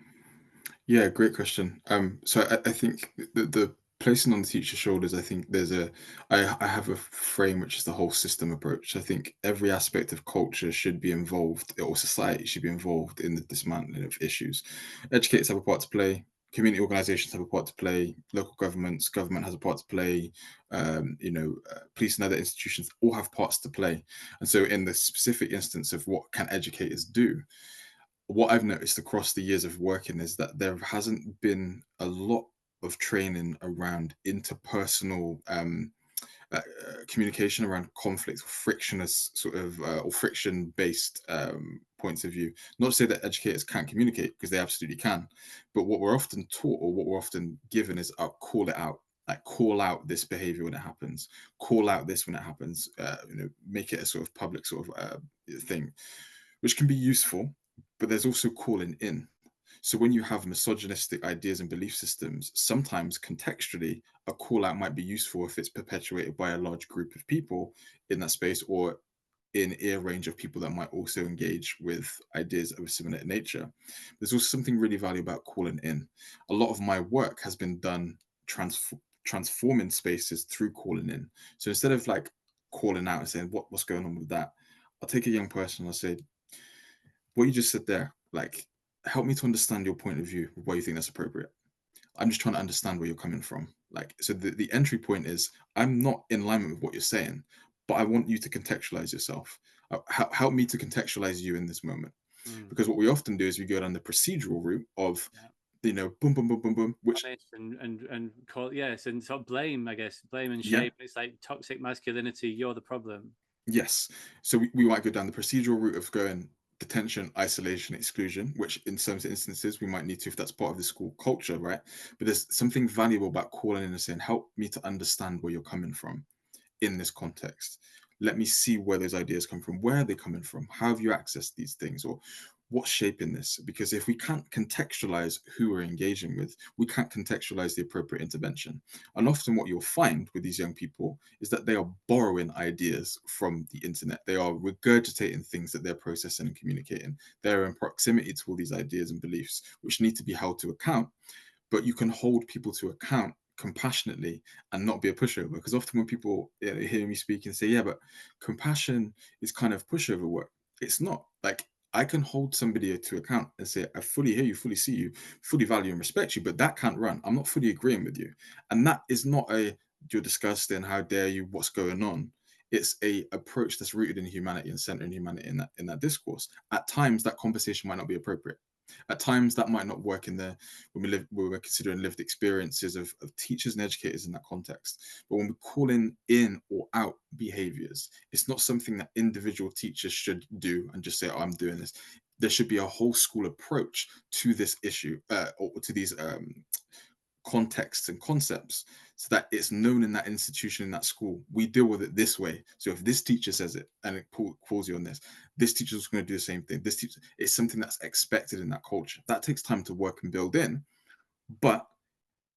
Yeah, great question. So I think the placing on the teacher's shoulders, I think I have a frame which is the whole system approach. I think every aspect of culture should be involved, or society should be involved in the dismantling of issues. Educators have a part to play. Community organizations have a part to play. Local government has a part to play. Police and other institutions all have parts to play. And so, in the specific instance of what can educators do, what I've noticed across the years of working is that there hasn't been a lot of training around interpersonal communication around conflict, frictionless sort of or friction-based points of view. Not to say that educators can't communicate, because they absolutely can, but what we're often taught, or what we're often given, is call it out. Like, call out this behavior when it happens, call out this when it happens, make it a sort of public sort of thing, which can be useful, but there's also calling in. So when you have misogynistic ideas and belief systems, sometimes contextually, a call out might be useful if it's perpetuated by a large group of people in that space, or in ear range of people that might also engage with ideas of a similar nature. There's also something really valuable about calling in. A lot of my work has been done transforming spaces through calling in. So instead of like calling out and saying what's going on with that, I'll take a young person and I'll say, what you just said there, like, help me to understand your point of view, why you think that's appropriate. I'm just trying to understand where you're coming from. Like, so the entry point is, I'm not in alignment with what you're saying, but I want you to contextualize yourself. Help me to contextualize you in this moment. Because what we often do is we go down the procedural route of, boom, boom, boom, boom, boom, which and call, yes, and sort of blame, I guess, blame and shame. It's like toxic masculinity. You're the problem. Yes. So we might go down the procedural route of going detention, isolation, exclusion, which in some instances we might need to if that's part of the school culture, right? But there's something valuable about calling in and saying, help me to understand where you're coming from in this context. Let me see where those ideas come from. Where are they coming from? How have you accessed these things? Or what's shaping this? Because if we can't contextualize who we're engaging with, we can't contextualize the appropriate intervention. And often what you'll find with these young people is that they are borrowing ideas from the internet. They are regurgitating things that they're processing and communicating. They're in proximity to all these ideas and beliefs, which need to be held to account. But you can hold people to account compassionately and not be a pushover. Because often when people hear me speak and say, yeah, but compassion is kind of pushover work, it's not. Like, I can hold somebody to account and say, I fully hear you, fully see you, fully value and respect you, but that can't run. I'm not fully agreeing with you. And that is not you're disgusting, how dare you, what's going on. It's a approach that's rooted in humanity and centered in humanity in that discourse. At times, that conversation might not be appropriate. At times that might not work when we're considering lived experiences of teachers and educators in that context. But when we're calling in or out behaviors, it's not something that individual teachers should do and just say, oh, I'm doing this. There should be a whole school approach to this issue, or to these contexts and concepts, so that it's known in that institution, in that school, we deal with it this way. So if this teacher says it and it calls you on this teacher's going to do the same thing. This teacher, it's something that's expected in that culture. That takes time to work and build in, but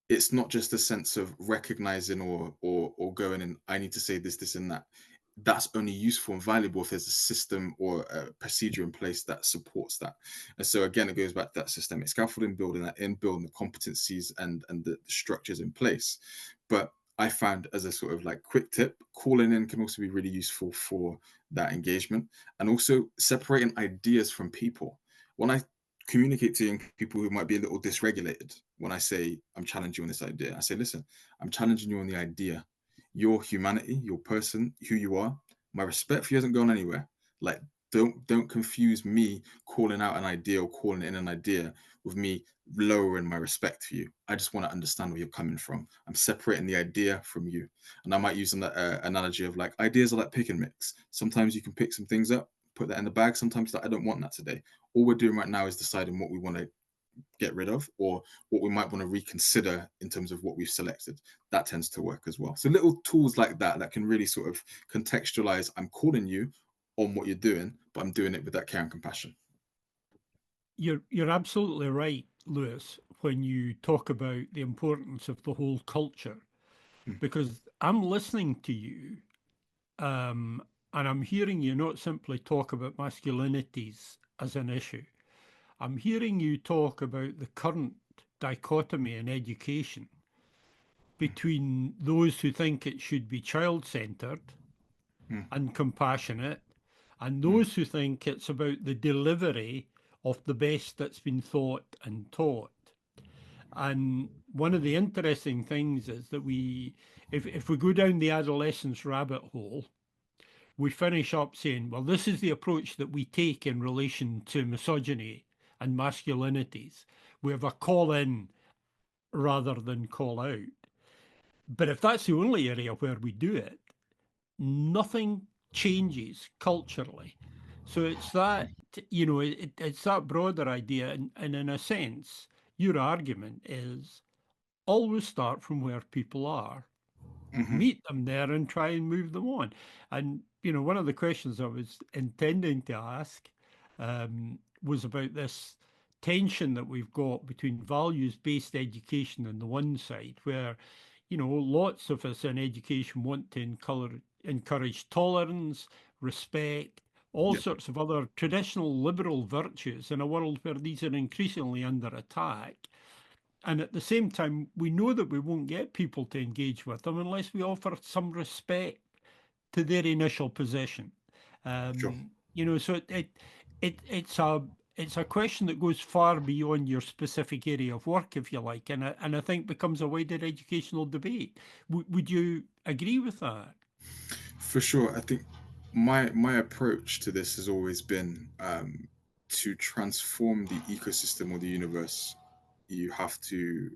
it's not just a sense of recognizing or going and I need to say this and that. That's only useful and valuable if there's a system or a procedure in place that supports that. And so again, it goes back to that systemic scaffolding, building the competencies and the structures in place. But I found, as a sort of like quick tip, calling in can also be really useful for that engagement, and also separating ideas from people. When I communicate to young people who might be a little dysregulated, when I say I'm challenging you on this idea, I say, listen, I'm challenging you on the idea. Your humanity, your person, who you are, my respect for you hasn't gone anywhere. Like, don't confuse me calling out an idea or calling in an idea with me lowering my respect for you. I just want to understand where you're coming from. I'm separating the idea from you. And I might use an analogy of like, ideas are like pick and mix. Sometimes you can pick some things up, put that in the bag. Sometimes like, I don't want that today. All we're doing right now is deciding what we want to get rid of, or what we might want to reconsider in terms of what we've selected. That tends to work as well. So little tools like that can really sort of contextualize, I'm calling you on what you're doing, but I'm doing it with that care and compassion. You're absolutely right, Lewis, when you talk about the importance of the whole culture, because I'm listening to you, and I'm hearing you not simply talk about masculinities as an issue. I'm hearing you talk about the current dichotomy in education between those who think it should be child-centered and compassionate, and those who think it's about the delivery of the best that's been thought and taught. And one of the interesting things is that if we go down the adolescence rabbit hole, we finish up saying, well, this is the approach that we take in relation to misogyny and masculinities. We have a call in rather than call out. But if that's the only area where we do it, nothing changes culturally. So it's that, it's that broader idea. And in a sense, your argument is always start from where people are, meet them there and try and move them on. And, one of the questions I was intending to ask was about this tension that we've got between values-based education on the one side, where, lots of us in education want to encourage tolerance, respect, all sorts of other traditional liberal virtues in a world where these are increasingly under attack. And at the same time, we know that we won't get people to engage with them unless we offer some respect to their initial position. So it's a question that goes far beyond your specific area of work, if you like, and I think becomes a wider educational debate. Would you agree with that? For sure. I think my approach to this has always been to transform the ecosystem or the universe. You have to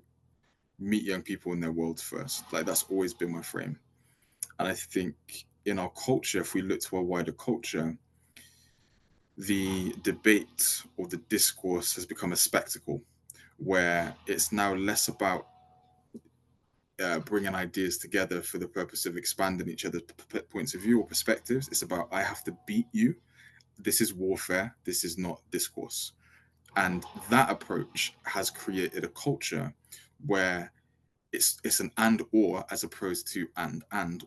meet young people in their worlds first. Like, that's always been my frame. And I think in our culture, if we look to our wider culture, the debate or the discourse has become a spectacle where it's now less about bringing ideas together for the purpose of expanding each other's points of view or perspectives. It's about, I have to beat you. This is warfare. This is not discourse. And that approach has created a culture where it's an and or as opposed to and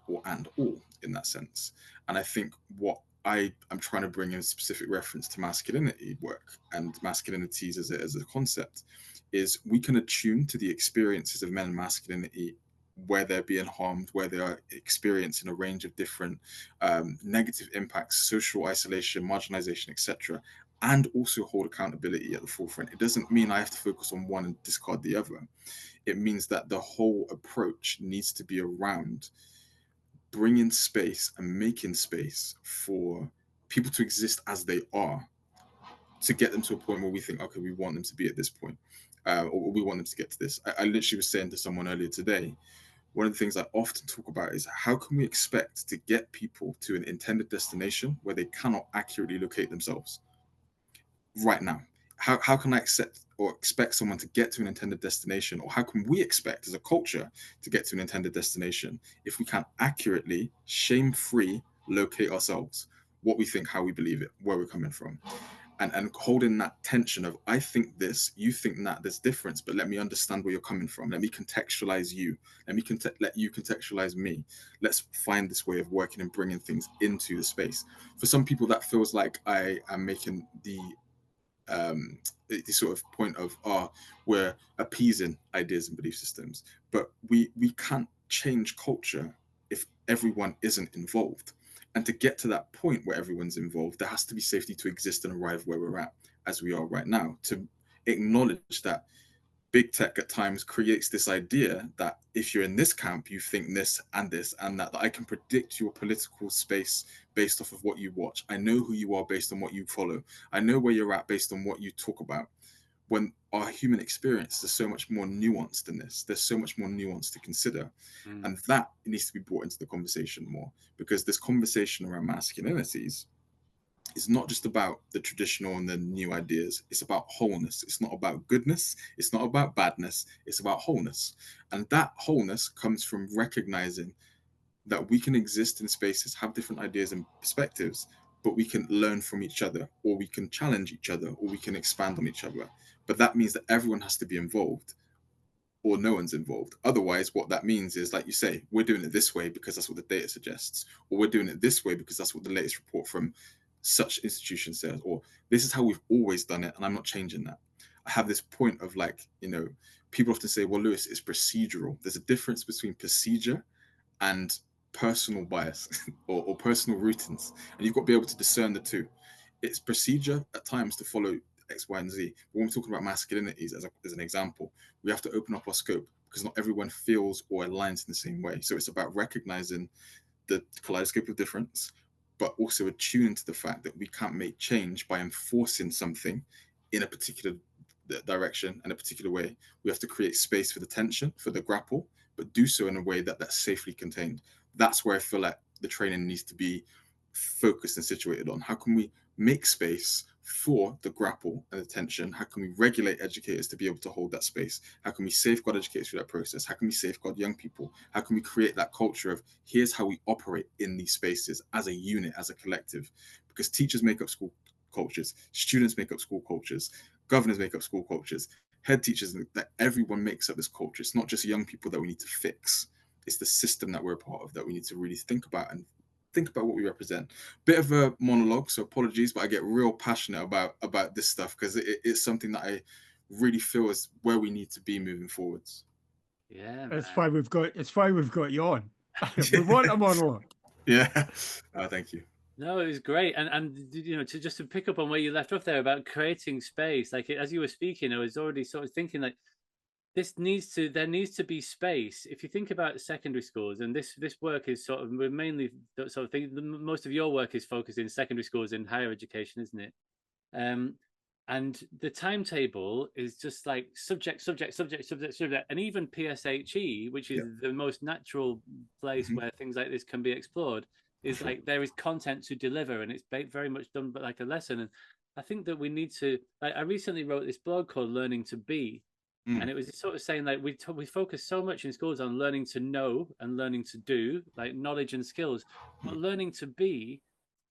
or and or in that sense. And I think what I am trying to bring in specific reference to masculinity work and masculinities as a concept is we can attune to the experiences of men and masculinity where they're being harmed, where they are experiencing a range of different negative impacts, social isolation, marginalization, etc., and also hold accountability at the forefront. It doesn't mean I have to focus on one and discard the other. It means that the whole approach needs to be around bringing space and making space for people to exist as they are, to get them to a point where we think, okay, we want them to be at this point, or we want them to get to this. I literally was saying to someone earlier today, one of the things I often talk about is how can we expect to get people to an intended destination where they cannot accurately locate themselves right now? How can I accept or expect someone to get to an intended destination, or how can we expect as a culture to get to an intended destination if we can't accurately, shame-free locate ourselves, what we think, how we believe it, where we're coming from? And holding that tension of, I think this, you think that, there's difference, but let me understand where you're coming from. Let me contextualize you. Let me let you contextualize me. Let's find this way of working and bringing things into the space. For some people, that feels like I am making the sort of point of, we're appeasing ideas and belief systems, but we can't change culture if everyone isn't involved. And to get to that point where everyone's involved, there has to be safety to exist and arrive where we're at, as we are right now, to acknowledge that big tech at times creates this idea that if you're in this camp, you think this and this and that I can predict your political space based off of what you watch. I know who you are based on what you follow. I know where you're at based on what you talk about. When our human experience is so much more nuanced than this, there's so much more nuance to consider. And that needs to be brought into the conversation more, because this conversation around masculinities is not just about the traditional and the new ideas. It's about wholeness. It's not about goodness. It's not about badness. It's about wholeness. And that wholeness comes from recognizing that we can exist in spaces, have different ideas and perspectives, but we can learn from each other, or we can challenge each other, or we can expand on each other. But that means that everyone has to be involved, or no one's involved. Otherwise, what that means is, like you say, we're doing it this way because that's what the data suggests, or we're doing it this way because that's what the latest report from such institution says, or this is how we've always done it and I'm not changing that. I have this point of, like, people often say, well, Lewis, it's procedural. There's a difference between procedure and personal bias or personal routines, and you've got to be able to discern the two. It's procedure at times to follow X, Y, and Z. But when we're talking about masculinities, as an example, we have to open up our scope, because not everyone feels or aligns in the same way. So it's about recognizing the kaleidoscope of difference, but also attuning to the fact that we can't make change by enforcing something in a particular direction and a particular way. We have to create space for the tension, for the grapple, but do so in a way that's safely contained. That's where I feel like the training needs to be focused and situated on. How can we make space for the grapple and the tension? How can we regulate educators to be able to hold that space? How can we safeguard educators through that process? How can we safeguard young people? How can we create that culture of, here's how we operate in these spaces as a unit, as a collective? Because teachers make up school cultures, students make up school cultures, governors make up school cultures, head teachers, that everyone makes up this culture. It's not just young people that we need to fix. It's the system that we're a part of that we need to really think about and think about what we represent. Bit of a monologue, so apologies, but I get real passionate about this stuff, because it's something that I really feel is where we need to be moving forwards. Yeah, It's man. why we've got you on. We want a monologue. Yeah. Thank you. No, it was great, and to pick up on where you left off there about creating space. Like, as you were speaking, I was already sort of thinking, like, there needs to be space. If you think about secondary schools, and this work is sort of, we're mainly sort of thinking, most of your work is focused in secondary schools in higher education, isn't it? And the timetable is just like subject, and even PSHE, which is the most natural place where things like this can be explored, is like, there is content to deliver, and it's very much done but like a lesson. And I think that we need to, I recently wrote this blog called Learning to Be, and it was sort of saying, like, we focus so much in schools on learning to know and learning to do, like knowledge and skills, but learning to be,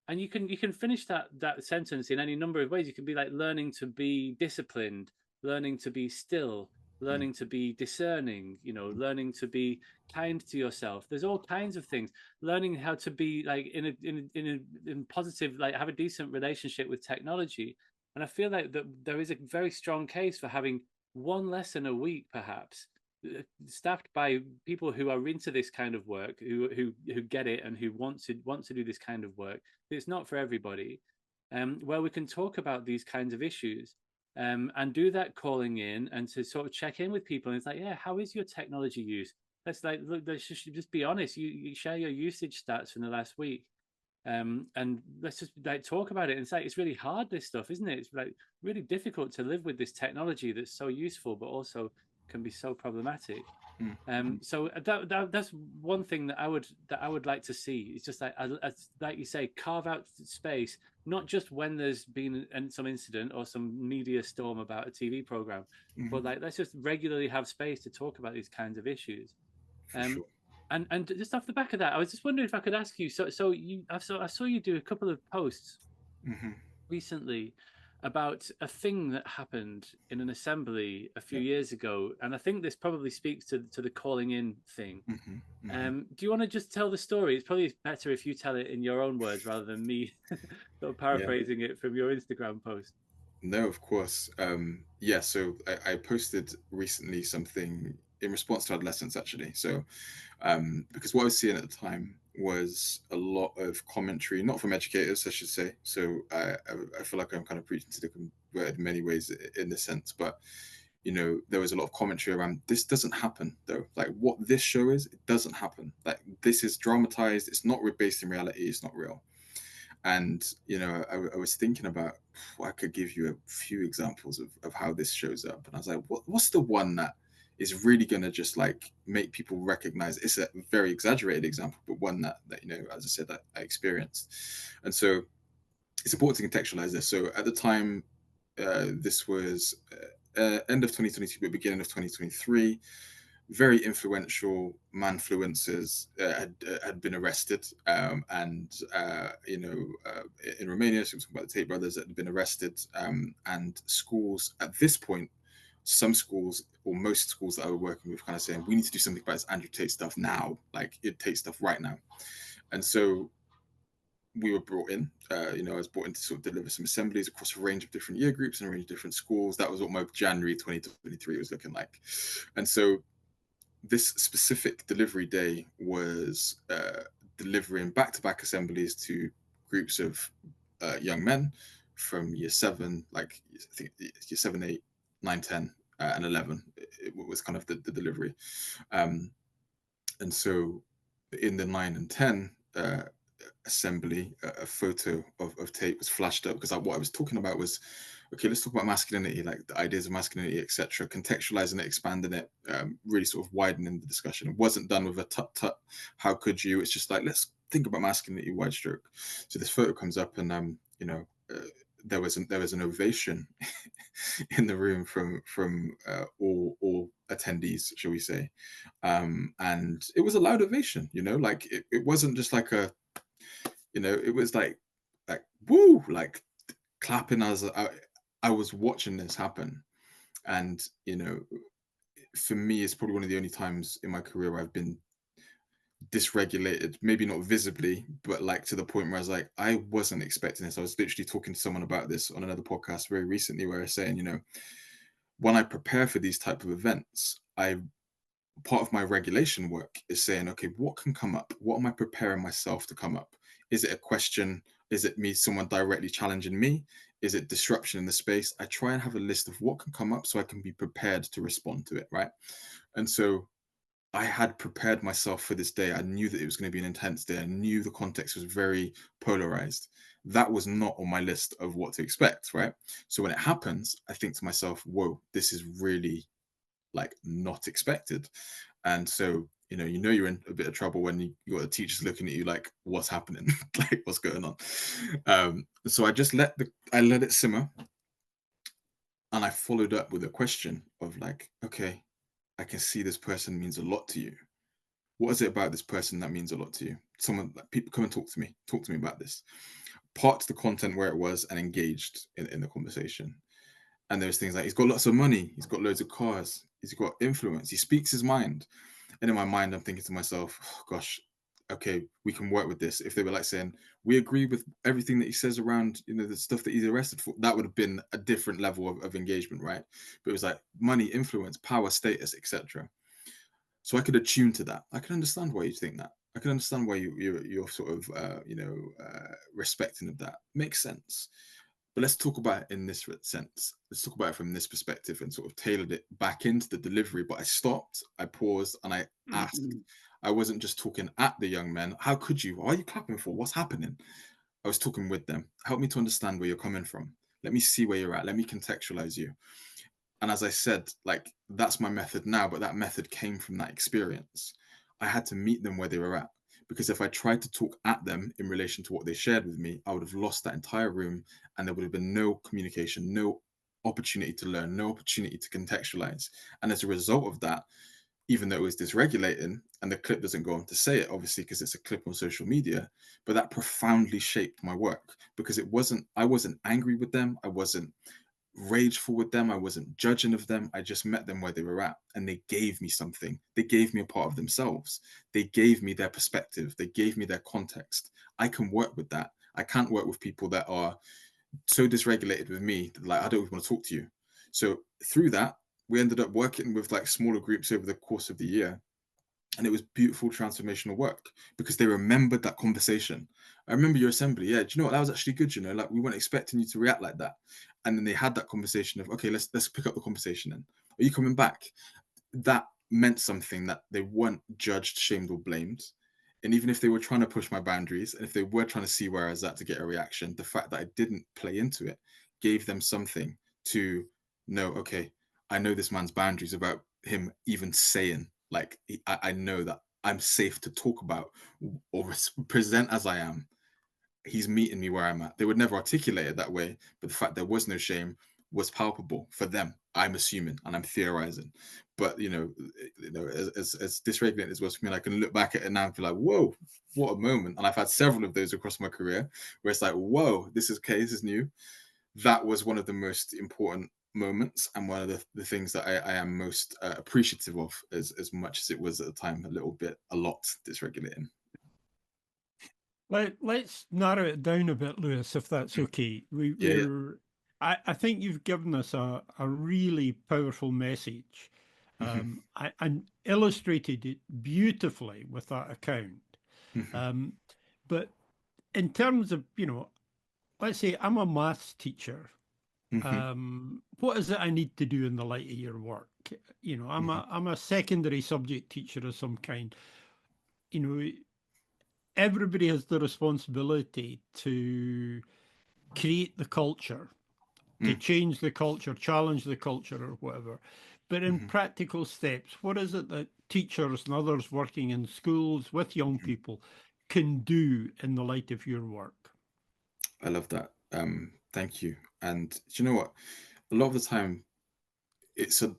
and you can finish that sentence in any number of ways. You can be like, learning to be disciplined, learning to be still, learning to be discerning, learning to be kind to yourself. There's all kinds of things. Learning how to be like in positive, like, have a decent relationship with technology. And I feel like that there is a very strong case for having one lesson a week, perhaps, staffed by people who are into this kind of work, who get it and who want to do this kind of work. It's not for everybody, where we can talk about these kinds of issues, and do that calling in, and to sort of check in with people. And it's like, yeah, how is your technology use? Let's just be honest. You share your usage stats from the last week. and let's just like talk about it. And it's like, it's really hard, this stuff, isn't it? It's like really difficult to live with this technology that's so useful but also can be so problematic. So that's one thing that I would like to see. It's just like you say, carve out space, not just when there's been some incident or some media storm about a TV program, but like, let's just regularly have space to talk about these kinds of issues. For sure. And just off the back of that, I was just wondering if I could ask you. So I saw you do a couple of posts recently about a thing that happened in an assembly a few years ago, and I think this probably speaks to the calling in thing. Do you want to just tell the story? It's probably better if you tell it in your own words rather than me sort of paraphrasing it from your Instagram post. No, of course. Yeah, so I posted recently something in response to Adolescence, actually. So, because what I was seeing at the time was a lot of commentary, not from educators, I should say. So I feel like I'm kind of preaching to the converted in many ways in this sense. But, there was a lot of commentary around this doesn't happen, though. Like, what this show is, it doesn't happen. Like, this is dramatized. It's not based in reality. It's not real. And I was thinking about, I could give you a few examples of how this shows up, and I was like, what's the one that is really going to just like make people recognize it's a very exaggerated example, but one that as I said, that I experienced. And so it's important to contextualize this. So at the time, this was end of 2022 but beginning of 2023, very influential manfluencers had been arrested, and in Romania, so we're talking about the Tate brothers that had been arrested, and schools at this point, some schools or most schools that I were working with, kind of saying, we need to do something about this Andrew Tate stuff now, like it Tate stuff right now. And so we were brought in, I was brought in to sort of deliver some assemblies across a range of different year groups and a range of different schools. That was what my January 2023 was looking like. And so this specific delivery day was delivering back-to-back assemblies to groups of young men from year 7, like I think year 7, 8, 9, 10, and 11. It was kind of the delivery. And so in the 9 and 10 assembly, a photo of Tate was flashed up, because what I was talking about was, okay, let's talk about masculinity, like the ideas of masculinity, etc., contextualizing it, expanding it, really sort of widening the discussion. It wasn't done with a tut, how could you? It's just like, let's think about masculinity, wide stroke. So this photo comes up, and there was an ovation in the room from all attendees, shall we say, and it was a loud ovation. Like it wasn't just like a, it was like woo, like clapping as I was watching this happen. And for me, it's probably one of the only times in my career where I've been dysregulated, maybe not visibly, but like to the point where I was like, I wasn't expecting this. I was literally talking to someone about this on another podcast very recently, where I was saying, when I prepare for these type of events, part of my regulation work is saying, okay, what can come up? What am I preparing myself to come up? Is it a question? Is it someone directly challenging me? Is it disruption in the space? I try and have a list of what can come up so I can be prepared to respond to it, right? And so I had prepared myself for this day. I knew that it was going to be an intense day. I knew the context was very polarized. That was not on my list of what to expect, right? So when it happens, I think to myself, whoa, this is really like not expected. And so you're in a bit of trouble when you got the teachers looking at you like, what's happening? Like, what's going on? So I just let it simmer, and I followed up with a question of like, okay, I can see this person means a lot to you. What is it about this person that means a lot to you? People come and talk to me about this. Parked the content where it was and engaged in the conversation. And there's things like, he's got lots of money, he's got loads of cars, he's got influence, he speaks his mind. And in my mind, I'm thinking to myself, oh, gosh, okay, we can work with this. If they were like saying, we agree with everything that he says around, the stuff that he's arrested for, that would have been a different level of engagement, right? But it was like money, influence, power, status, etc. So I could attune to that. I can understand why you think that. I can understand why you're sort of, respecting of that. Makes sense. But let's talk about it in this sense. Let's talk about it from this perspective, and sort of tailored it back into the delivery. But I stopped, I paused, and I asked, I wasn't just talking at the young men. How could you? Why are you clapping for? What's happening? I was talking with them. Help me to understand where you're coming from. Let me see where you're at. Let me contextualize you. And as I said, like, that's my method now, but that method came from that experience. I had to meet them where they were at, because if I tried to talk at them in relation to what they shared with me, I would have lost that entire room, and there would have been no communication, no opportunity to learn, no opportunity to contextualize. And as a result of that, even though it was dysregulating, and the clip doesn't go on to say it, obviously, because it's a clip on social media, but that profoundly shaped my work, because I wasn't angry with them. I wasn't rageful with them. I wasn't judging of them. I just met them where they were at, and they gave me something. They gave me a part of themselves. They gave me their perspective. They gave me their context. I can work with that. I can't work with people that are so dysregulated with me that, like, I don't even want to talk to you. So through that, we ended up working with like smaller groups over the course of the year. And it was beautiful transformational work, because they remembered that conversation. I remember your assembly. Yeah, do you know what? That was actually good. Like, we weren't expecting you to react like that. And then they had that conversation of, okay, let's pick up the conversation then. Are you coming back? That meant something, that they weren't judged, shamed, or blamed. And even if they were trying to push my boundaries, and if they were trying to see where I was at to get a reaction, the fact that I didn't play into it gave them something to know, okay, I know this man's boundaries about him even saying, like, I know that I'm safe to talk about or present as I am. He's meeting me where I'm at. They would never articulate it that way, but the fact there was no shame was palpable for them. I'm assuming, and I'm theorizing. But as dysregulated as was for me, I can look back at it now and be like, whoa, what a moment. And I've had several of those across my career where it's like, whoa, this is new. That was one of the most important moments, and one of the things that I am most appreciative of, as much as it was at the time a lot dysregulating. Let's narrow it down a bit, Lewis, if that's okay. Yeah. I think you've given us a really powerful message, Mm-hmm. and illustrated it beautifully with that account. Mm-hmm. But in terms of, let's say I'm a maths teacher. Mm-hmm. What is it I need to do in the light of your work? I'm a secondary subject teacher of some kind. Everybody has the responsibility to create the culture, to change the culture, challenge the culture, or whatever. But in practical steps, what is it that teachers and others working in schools with young people can do in the light of your work? I love that. Thank you. And do you know what? A lot of the time, it's a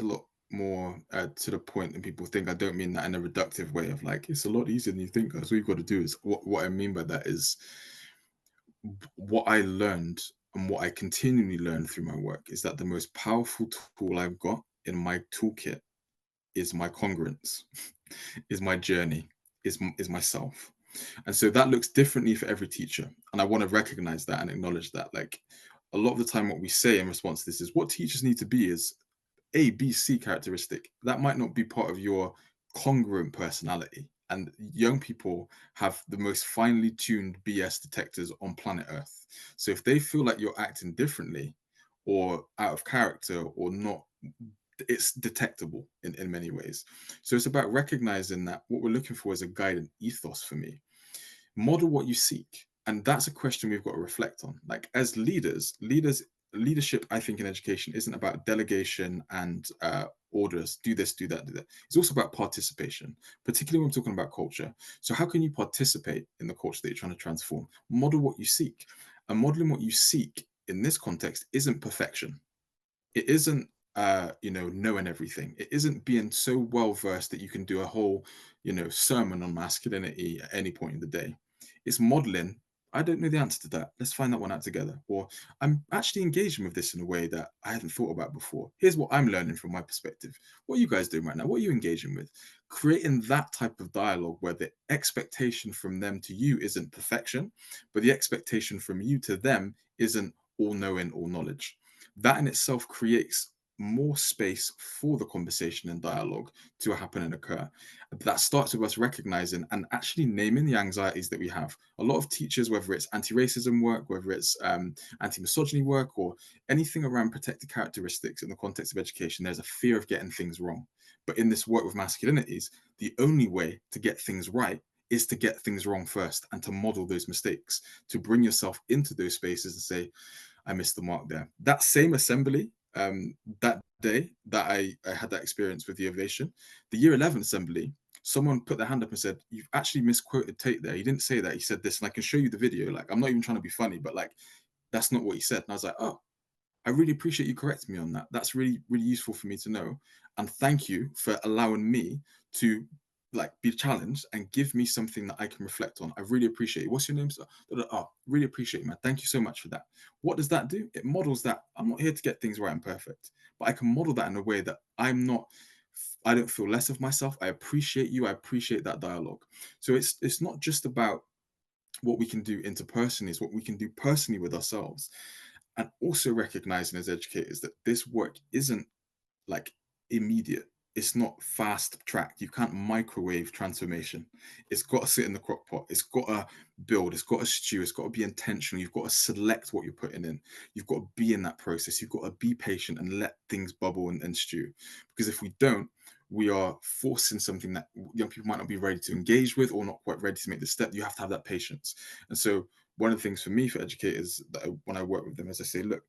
lot more to the point than people think. I don't mean that in a reductive way of like, it's a lot easier than you think. That's all you've got to do. Is what I mean by that is what I learned, and what I continually learn through my work, is that the most powerful tool I've got in my toolkit is my congruence, is my journey, is myself. And so that looks differently for every teacher. And I want to recognize that and acknowledge that. Like, a lot of the time, what we say in response to this is what teachers need to be is A, B, C characteristic. That might not be part of your congruent personality. And young people have the most finely tuned BS detectors on planet Earth. So if they feel like you're acting differently or out of character or not, it's detectable in many ways. So it's about recognizing that what we're looking for is a guiding ethos for me. Model what you seek. And that's a question we've got to reflect on. Like, as leadership, I think, in education isn't about delegation and orders, do this, do that, do that. It's also about participation, particularly when we're talking about culture. So how can you participate in the culture that you're trying to transform? Model what you seek. And modeling what you seek in this context isn't perfection. It isn't knowing everything. It isn't being so well versed that you can do a whole sermon on masculinity at any point in the day. It's modeling, I don't know the answer to that, let's find that one out together. Or I'm actually engaging with this in a way that I hadn't thought about before. Here's what I'm learning from my perspective. What are you guys doing right now? What are you engaging with? Creating that type of dialogue where the expectation from them to you isn't perfection, but the expectation from you to them isn't all knowing, all knowledge. That in itself creates more space for the conversation and dialogue to happen and occur. That starts with us recognizing and actually naming the anxieties that we have. A lot of teachers, whether it's anti-racism work, whether it's anti-misogyny work, or anything around protected characteristics in the context of education, there's a fear of getting things wrong. But in this work with masculinities, the only way to get things right is to get things wrong first and to model those mistakes, to bring yourself into those spaces and say, I missed the mark there. That same assembly, that day that I had that experience with the ovation, the year 11 assembly, someone put their hand up and said, you've actually misquoted Tate there. He didn't say that. He said this, and I can show you the video. Like, I'm not even trying to be funny, but like, that's not what he said. And I was like, oh, I really appreciate you correcting me on that. That's really, really useful for me to know. And thank you for allowing me to like be challenged and give me something that I can reflect on. I really appreciate it. What's your name, sir? Oh, really appreciate it, man. Thank you so much for that. What does that do? It models that I'm not here to get things right and perfect, but I can model that in a way that I don't feel less of myself. I appreciate you. I appreciate that dialogue. So it's not just about what we can do interpersonally, it's what we can do personally with ourselves. And also recognizing as educators that this work isn't like immediate. It's not fast tracked. You can't microwave transformation. It's got to sit in the crock pot. It's got to build. It's got to stew. It's got to be intentional. You've got to select what you're putting in. You've got to be in that process. You've got to be patient and let things bubble and stew. Because if we don't, we are forcing something that young people might not be ready to engage with or not quite ready to make the step. You have to have that patience. And so one of the things for me, for educators, that when I work with them, is I say, look,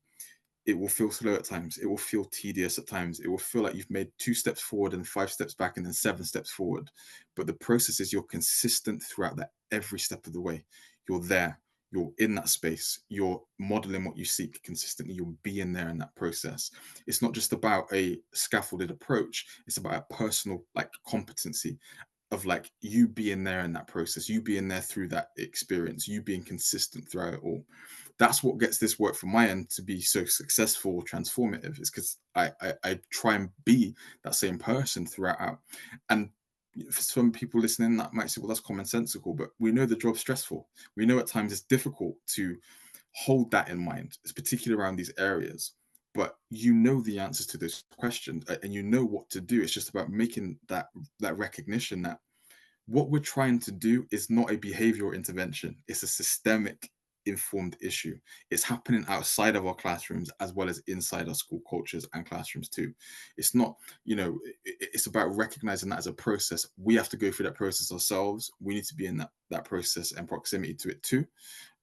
it will feel slow at times. It will feel tedious at times. It will feel like you've made 2 steps forward and 5 steps back and then 7 steps forward. But the process is you're consistent throughout that every step of the way. You're there. You're in that space. You're modeling what you seek consistently. You're being there in that process. It's not just about a scaffolded approach. It's about a personal like competency of like you being there in that process, you being there through that experience, you being consistent throughout it all. That's what gets this work from my end to be so successful or transformative, is because I try and be that same person throughout. And for some people listening, that might say, well, that's commonsensical, but we know the job's stressful. We know at times it's difficult to hold that in mind, it's particularly around these areas. But you know the answers to those questions and you know what to do. It's just about making that recognition that what we're trying to do is not a behavioral intervention. It's a systemic informed issue. It's happening outside of our classrooms as well as inside our school cultures and classrooms too. It's not, it's about recognizing that as a process. We have to go through that process ourselves. We need to be in that process and proximity to it too.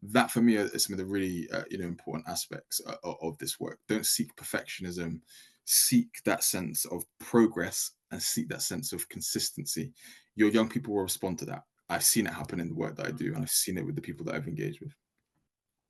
That for me is some of the really important aspects of this work. Don't seek perfectionism, seek that sense of progress and seek that sense of consistency. Your young people will respond to that. I've seen it happen in the work that I do, and I've seen it with the people that I've engaged with.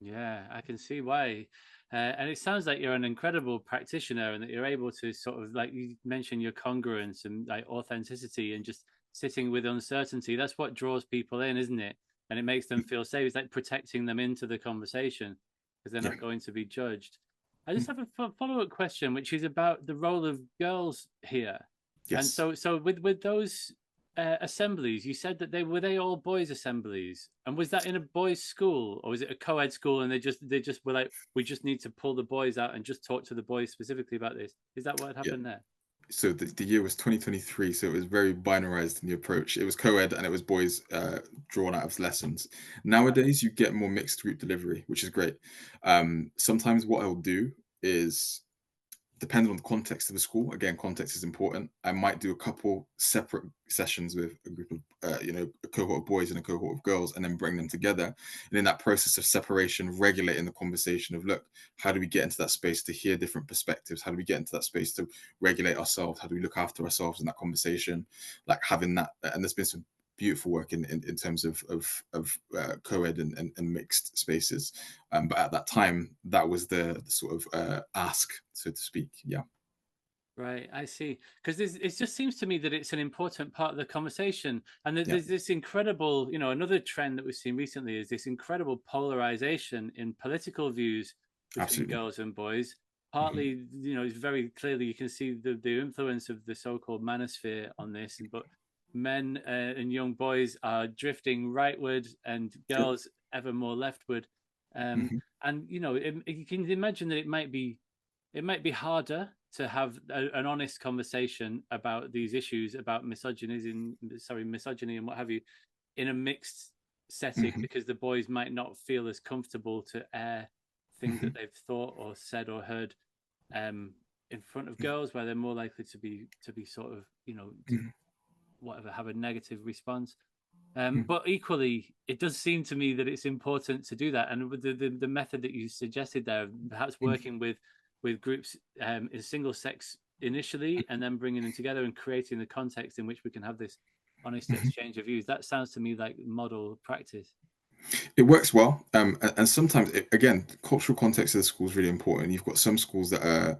Yeah, I can see why. And it sounds like you're an incredible practitioner and that you're able to sort of, like you mentioned, your congruence and like authenticity and just sitting with uncertainty. That's what draws people in, isn't it? And it makes them feel safe. It's like protecting them into the conversation because they're not going to be judged. I just have a follow-up question, which is about the role of girls here. Yes. And so with those assemblies, you said that were they all boys assemblies, and was that in a boys' school or was it a co-ed school? And they just were like, we just need to pull the boys out and just talk to the boys specifically about this. Is that what had happened there? So the year was 2023, so it was very binarized in the approach. It was co-ed and it was boys drawn out of lessons. Nowadays, you get more mixed group delivery, which is great. Sometimes what I'll do is, depending on the context of the school, again, context is important. I might do a couple separate sessions with a group of, a cohort of boys and a cohort of girls, and then bring them together. And in that process of separation, regulating the conversation of, look, how do we get into that space to hear different perspectives? How do we get into that space to regulate ourselves? How do we look after ourselves in that conversation? Like having that, and there's been some beautiful work in terms of co-ed and mixed spaces, but at that time that was the sort of ask, so to speak. Right, I see. Because it just seems to me that it's an important part of the conversation, and that there's this incredible, another trend that we've seen recently is this incredible polarization in political views between Absolutely. girls and boys. Partly, it's very clearly you can see the influence of the so-called manosphere on this, but men and young boys are drifting rightward and girls ever more leftward. And you can imagine that it might be harder to have an honest conversation about these issues, about misogyny and what have you, in a mixed setting, because the boys might not feel as comfortable to air things that they've thought or said or heard in front of girls, where they're more likely to be sort of, whatever, have a negative response. But equally, it does seem to me that it's important to do that. And with the method that you suggested there, perhaps working with groups in single sex initially, and then bringing them together and creating the context in which we can have this honest exchange of views, that sounds to me like model practice. It works well, and sometimes, again, cultural context of the school is really important. You've got some schools that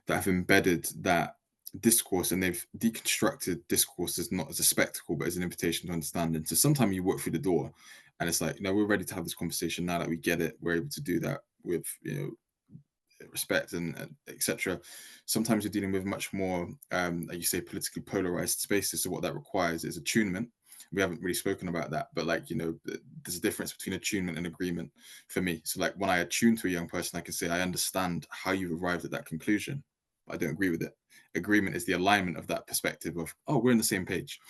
have embedded that discourse, and they've deconstructed discourse as not as a spectacle, but as an invitation to understanding. So sometimes you walk through the door, and it's like, we're ready to have this conversation now that we get it. We're able to do that with respect and etc. Sometimes you're dealing with much more, like you say, politically polarized spaces. So what that requires is attunement. We haven't really spoken about that, but there's a difference between attunement and agreement for me. So like when I attune to a young person, I can say, I understand how you've arrived at that conclusion, but I don't agree with it. Agreement is the alignment of that perspective of, oh, we're on the same page.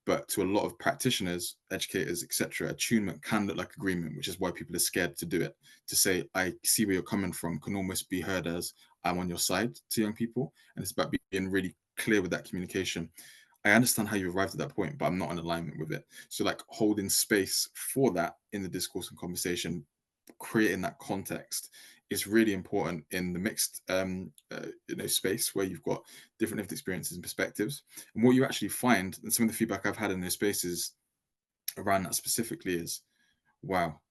But to a lot of practitioners, educators, etc., attunement can look like agreement, which is why people are scared to do it. To say, I see where you're coming from, can almost be heard as, I'm on your side to young people. And it's about being really clear with that communication. I understand how you arrived at that point, but I'm not in alignment with it. So like holding space for that in the discourse and conversation, creating that context is really important in the mixed space where you've got different lived experiences and perspectives. And what you actually find, and some of the feedback I've had in those spaces around that specifically is, wow,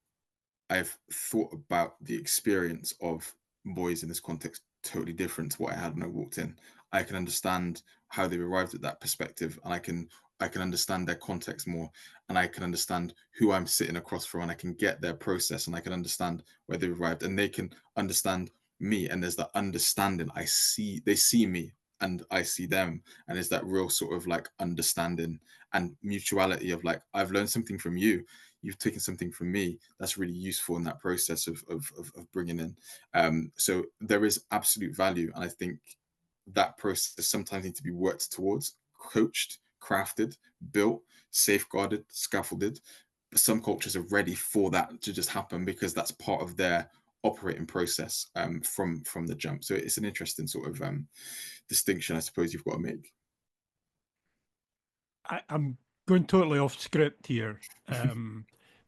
I've thought about the experience of boys in this context totally different to what I had when I walked in. I can understand how they arrived at that perspective, and I can understand their context more, and I can understand who I'm sitting across from, and I can get their process, and I can understand where they arrived, and they can understand me. And there's that understanding. They see me and I see them, and there's that real sort of like understanding and mutuality of like, I've learned something from you, you've taken something from me. That's really useful in that process of bringing in. So there is absolute value, and I think that process sometimes needs to be worked towards, coached, crafted, built, safeguarded, scaffolded. But some cultures are ready for that to just happen because that's part of their operating process from the jump. So it's an interesting sort of distinction, I suppose, you've got to make. I'm going totally off script here,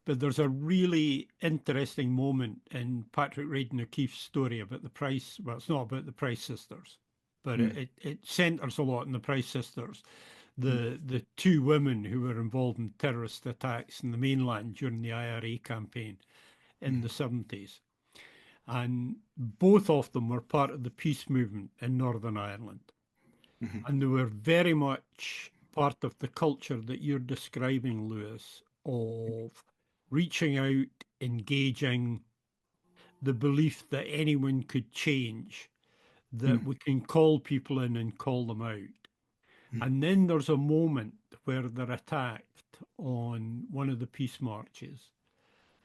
but there's a really interesting moment in Patrick Radden O'Keefe's story about the Price. Well, it's not about the Price sisters, but it centres a lot on the Price sisters, the two women who were involved in terrorist attacks in the mainland during the IRA campaign in the 70s. And both of them were part of the peace movement in Northern Ireland. And they were very much part of the culture that you're describing, Lewis, of reaching out, engaging, the belief that anyone could change, that we can call people in and call them out. And then there's a moment where they're attacked on one of the peace marches.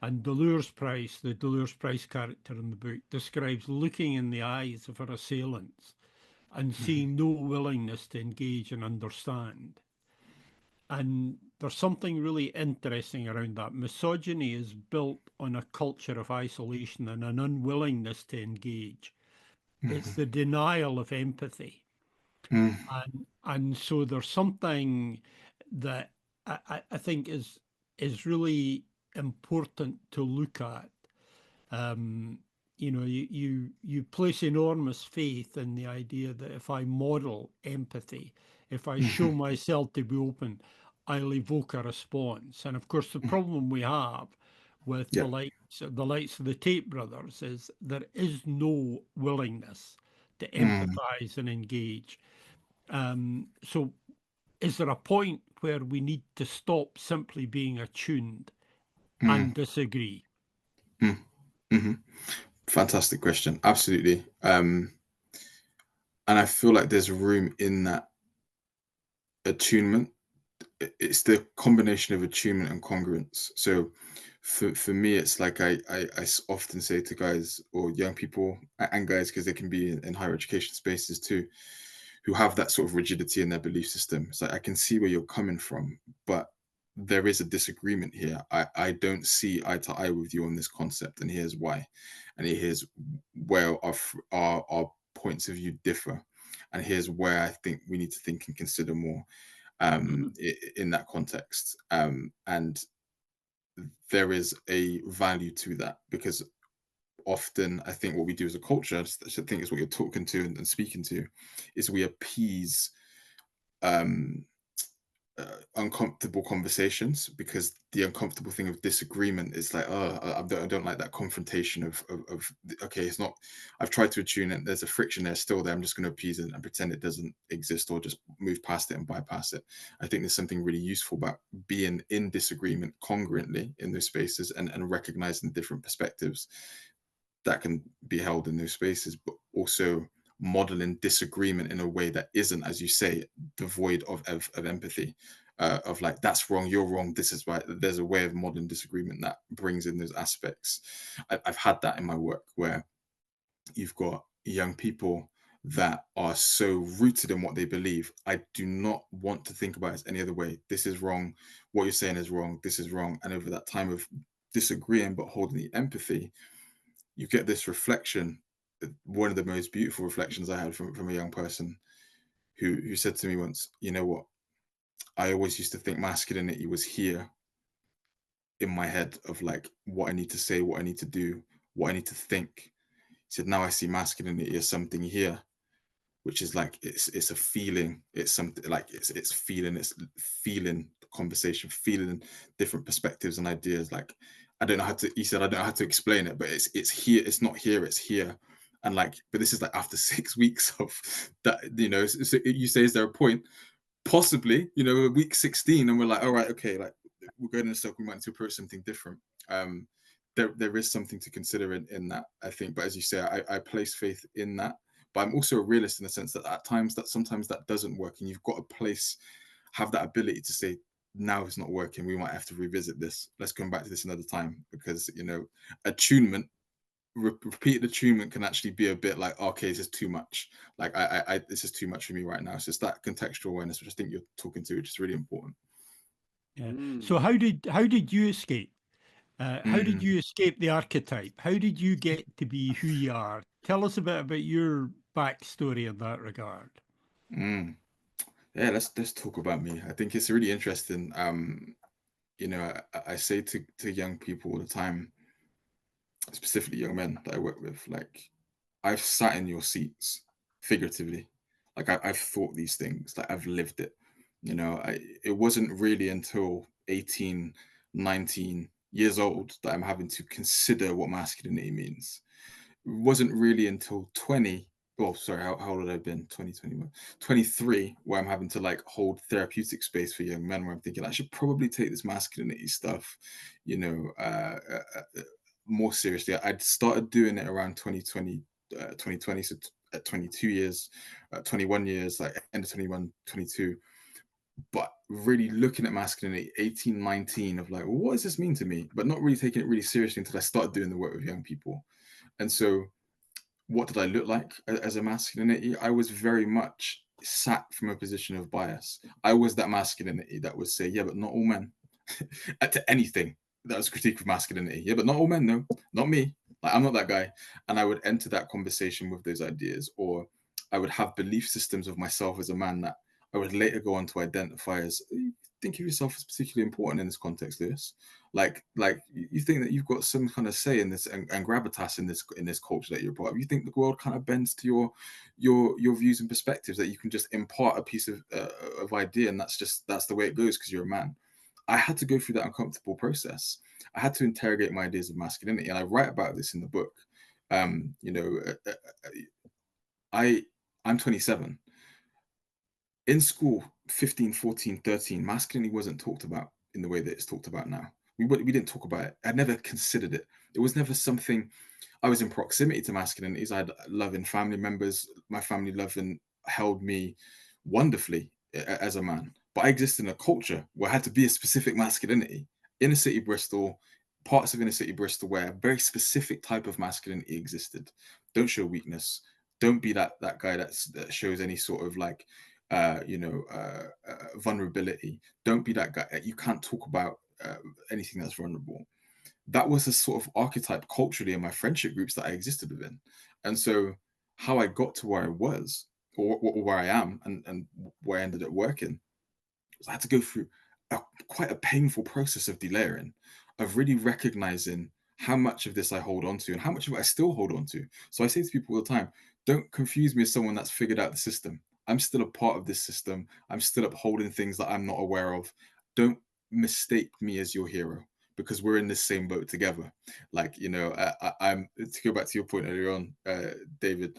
And Dolores Price, the Dolores Price character in the book, describes looking in the eyes of her assailants and seeing no willingness to engage and understand. And there's something really interesting around that. Misogyny is built on a culture of isolation and an unwillingness to engage. It's the denial of empathy. And so there's something that I think is really important to look at. You place enormous faith in the idea that if I model empathy, if I show myself to be open, I'll evoke a response. And of course, the problem we have with the likes of the Tate brothers is there is no willingness to empathize and engage. So is there a point where we need to stop simply being attuned and disagree? Fantastic question. Absolutely. And I feel like there's room in that attunement. It's the combination of attunement and congruence. So For me, it's like often say to guys or young people and guys, because they can be in higher education spaces too, who have that sort of rigidity in their belief system. It's like, I can see where you're coming from, but there is a disagreement here. I don't see eye to eye with you on this concept, and here's why. And here's where our points of view differ. And here's where I think we need to think and consider more in that context. And there is a value to that, because often I think what we do as a culture, I think is what you're talking to and speaking to, is we appease um, uncomfortable conversations, because the uncomfortable thing of disagreement is like, oh, I don't like that confrontation of okay, it's not, I've tried to attune it, there's a friction there still there, I'm just going to appease it and pretend it doesn't exist, or just move past it and bypass it. I think there's something really useful about being in disagreement congruently in those spaces, and recognizing different perspectives that can be held in those spaces, but also modeling disagreement in a way that isn't, as you say, devoid of empathy, of like, that's wrong, you're wrong, this is right. There's a way of modeling disagreement that brings in those aspects. I've had that in my work, where you've got young people that are so rooted in what they believe. I do not want to think about it as any other way. This is wrong. What you're saying is wrong. This is wrong. And over that time of disagreeing but holding the empathy, you get this reflection. One of the most beautiful reflections I had from a young person who said to me once, you know what, I always used to think masculinity was here in my head, of like what I need to say, what I need to do, what I need to think. He said, now I see masculinity as something here, which is like, it's a feeling, it's something like it's feeling the conversation, feeling different perspectives and ideas. Like, I don't know how to, he said, I don't know how to explain it, but it's here, it's not here, it's here. And like, but this is like after 6 weeks of that, you know. So you say, is there a point? Possibly, you know, week 16, and we're like, all right, okay, like, we're going in a circle, we might need to approach something different. There is something to consider in that, I think. But as you say, I place faith in that. But I'm also a realist in the sense that at times, that sometimes that doesn't work, and you've got to have that ability to say, now it's not working, we might have to revisit this. Let's come back to this another time, because, you know, attunement, repeated attunement can actually be a bit like, okay, this is too much. Like, I this is too much for me right now. So it's that contextual awareness, which I think you're talking to, which is really important. Yeah. So how did you escape? How did Mm. you escape the archetype? How did you get to be who you are? Tell us a bit about your backstory in that regard. Mm. Yeah, let's talk about me. I think it's really interesting. You know, I say to young people all the time, specifically young men that I work with, like, I've sat in your seats, figuratively. Like, I've thought these things, like, I've lived it. You know, it wasn't really until 18, 19 years old that I'm having to consider what masculinity means. It wasn't really until 20, oh, sorry, how old had I been? 20, 21, 23, where I'm having to like hold therapeutic space for young men, where I'm thinking I should probably take this masculinity stuff, you know, more seriously. I'd started doing it around 2020, 2020, so at 22 years, 21 years, like end of 21, 22. But really looking at masculinity, 18, 19, of like, well, what does this mean to me? But not really taking it really seriously until I started doing the work with young people. And so, what did I look like as a masculinity? I was very much sat from a position of bias. I was that masculinity that would say, yeah, but not all men. To anything that was critique of masculinity. Yeah, but not all men, no, not me. Like, I'm not that guy. And I would enter that conversation with those ideas, or I would have belief systems of myself as a man that I would later go on to identify as, think of yourself as particularly important in this context, Lewis. Like you think that you've got some kind of say in this, and gravitas in this culture that you're part of. You think the world kind of bends to your views and perspectives, that you can just impart a piece of idea, and that's the way it goes because you're a man. I had to go through that uncomfortable process. I had to interrogate my ideas of masculinity, and I write about this in the book. You know, I'm 27. In school, 15, 14, 13, masculinity wasn't talked about in the way that it's talked about now. We didn't talk about it. I never considered it. It was never something. I was in proximity to masculinities. I had loving family members. My family loved and held me wonderfully as a man. But I existed in a culture where I had to be a specific masculinity. Inner city Bristol, parts of inner city Bristol where a very specific type of masculinity existed. Don't show weakness. Don't be that guy that shows any sort of like vulnerability. Don't be that guy. You can't talk about anything that's vulnerable. That was a sort of archetype culturally in my friendship groups that I existed within. And so how I got to where I was, or where I am, and where I ended up working, was I had to go through quite a painful process of delayering, of really recognizing how much of this I hold on to and how much of it I still hold on to. So I say to people all the time, don't confuse me as someone that's figured out the system. I'm still a part of this system. I'm still upholding things that I'm not aware of. Don't mistake me as your hero, because we're in this same boat together. Like, I'm to go back to your point earlier on, David.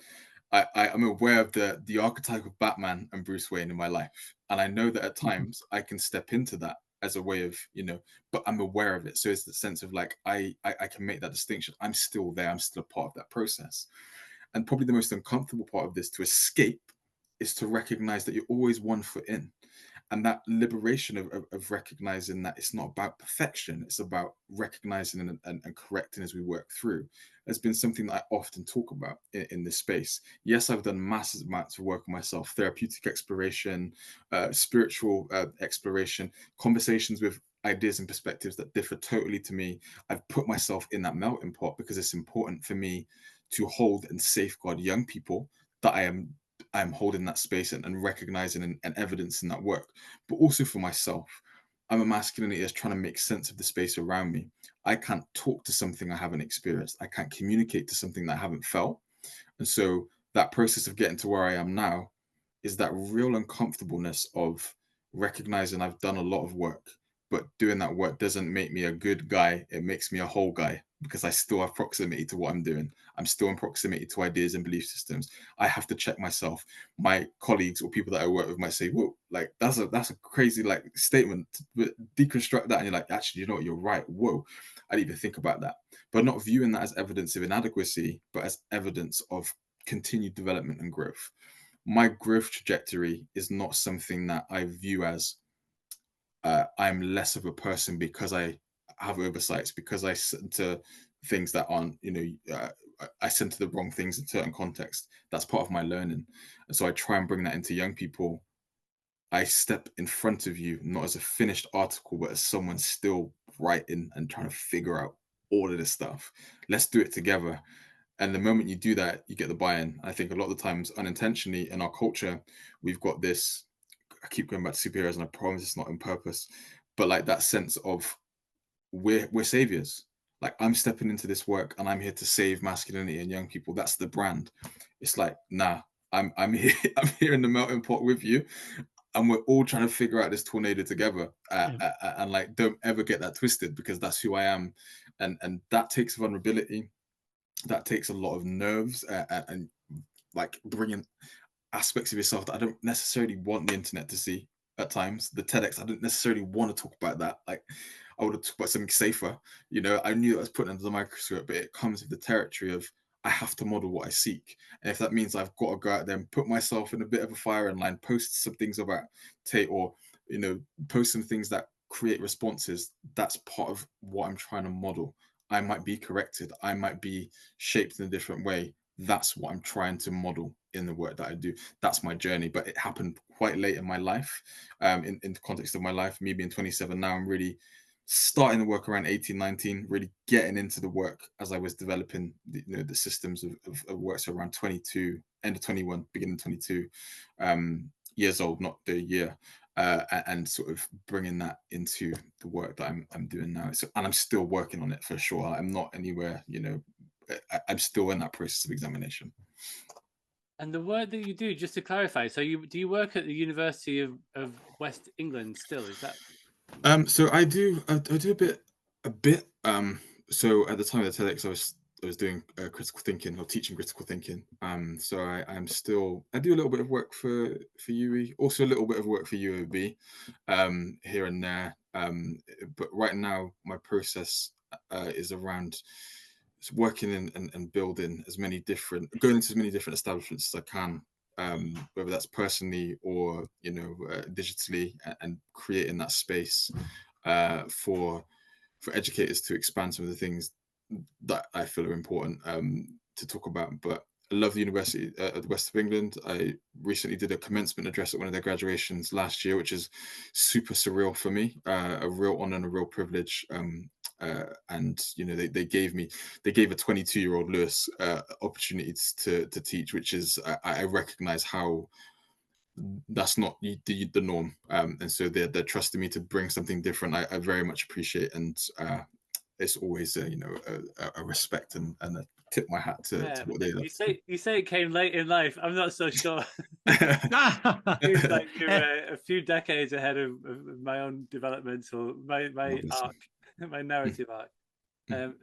I'm aware of the archetype of Batman and Bruce Wayne in my life, and I know that at times I can step into that as a way of, but I'm aware of it. So it's the sense of like I can make that distinction. I'm still there. I'm still a part of that process. And probably the most uncomfortable part of this to escape is to recognize that you're always one foot in. And that liberation of recognizing that it's not about perfection, it's about recognizing and correcting as we work through, has been something that I often talk about in this space. Yes, I've done massive amounts of work on myself, therapeutic exploration, spiritual exploration, conversations with ideas and perspectives that differ totally to me. I've put myself in that melting pot because it's important for me to hold and safeguard young people that I'm holding that space and recognizing and evidencing that work, but also for myself. I'm a masculinity that's trying to make sense of the space around me. I can't talk to something I haven't experienced. I can't communicate to something that I haven't felt. And so that process of getting to where I am now is that real uncomfortableness of recognizing I've done a lot of work, but doing that work doesn't make me a good guy. It makes me a whole guy because I still have proximity to what I'm doing. I'm still in proximity to ideas and belief systems. I have to check myself. My colleagues or people that I work with might say, whoa, like that's a crazy like statement. But deconstruct that and you're like, actually, you know what, you're right. Whoa, I didn't even think about that. But not viewing that as evidence of inadequacy, but as evidence of continued development and growth. My growth trajectory is not something that I view as I'm less of a person because I have oversights, because I center things that aren't, I center the wrong things in certain contexts. That's part of my learning. And so I try and bring that into young people. I step in front of you, not as a finished article, but as someone still writing and trying to figure out all of this stuff. Let's do it together. And the moment you do that, you get the buy-in. I think a lot of the times, unintentionally in our culture, we've got this, I keep going back to superheroes and I promise it's not on purpose, but like that sense of we're saviors. Like I'm stepping into this work and I'm here to save masculinity and young people. That's the brand. It's like, nah, I'm here, I'm here in the melting pot with you. And we're all trying to figure out this tornado together. And like, don't ever get that twisted because that's who I am. And that takes vulnerability. That takes a lot of nerves and like bringing aspects of yourself that I don't necessarily want the internet to see at times. The TEDx, I don't necessarily want to talk about that. Like I would have talked about something safer. I knew I was putting under the microscope, but it comes with the territory of I have to model what I seek. And if that means I've got to go out there and put myself in a bit of a firing line, post some things about Tate or, post some things that create responses, that's part of what I'm trying to model. I might be corrected. I might be shaped in a different way. That's what I'm trying to model in the work that I do. That's my journey, but it happened quite late in my life. In the context of my life, me being 27 now, I'm really starting the work around 18, 19, really getting into the work as I was developing the systems of work. So around 22, end of 21, beginning of 22 years old, not the year. And sort of bringing that into the work that I'm doing now. And I'm still working on it for sure. I'm not anywhere, I'm still in that process of examination. And the work that you do, just to clarify, so do you work at the University of West England still? Is that? So I do a bit. So at the time of the TEDx, I was doing critical thinking or teaching critical thinking. So I do a little bit of work for UE, also a little bit of work for UOB, here and there. But right now my process is around working and building going into as many different establishments as I can, whether that's personally or digitally, and creating that space for for educators to expand some of the things that I feel are important to talk about. But I love the University at the West of England. I recently did a commencement address at one of their graduations last year, which is super surreal for me, a real honor and a real privilege. And they gave a 22-year-old Lewis opportunities to teach, which is I recognize how that's not the norm, and so they're trusting me to bring something different. I very much appreciate, and it's always a respect and a tip my hat to what they do. You say it came late in life. I'm not so sure. Seems like you're a few decades ahead of my own developmental my arc, my narrative arc.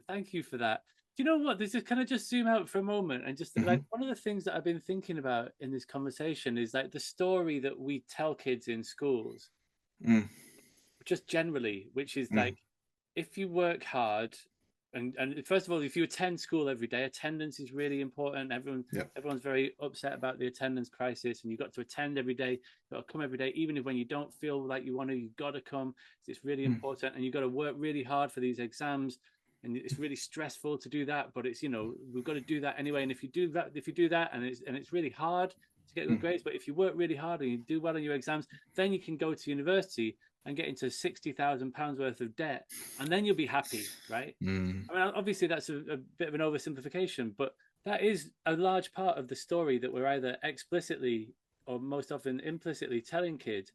Thank you for that. Do you know what? This is kind of just zoom out for a moment and just like one of the things that I've been thinking about in this conversation is like the story that we tell kids in schools, just generally, which is like if you work hard. And first of all, if you attend school every day, attendance is really important. Everyone's very upset about the attendance crisis, and you've got to attend every day. You've got to come every day, even if when you don't feel like you want to, you've got to come. It's really important, and you've got to work really hard for these exams. And it's really stressful to do that, but it's we've got to do that anyway. And if you do that, and it's really hard to get good grades, but if you work really hard and you do well in your exams, then you can go to university and get into £60,000 worth of debt, and then you'll be happy, right? I mean, obviously that's a bit of an oversimplification, but that is a large part of the story that we're either explicitly or most often implicitly telling kids,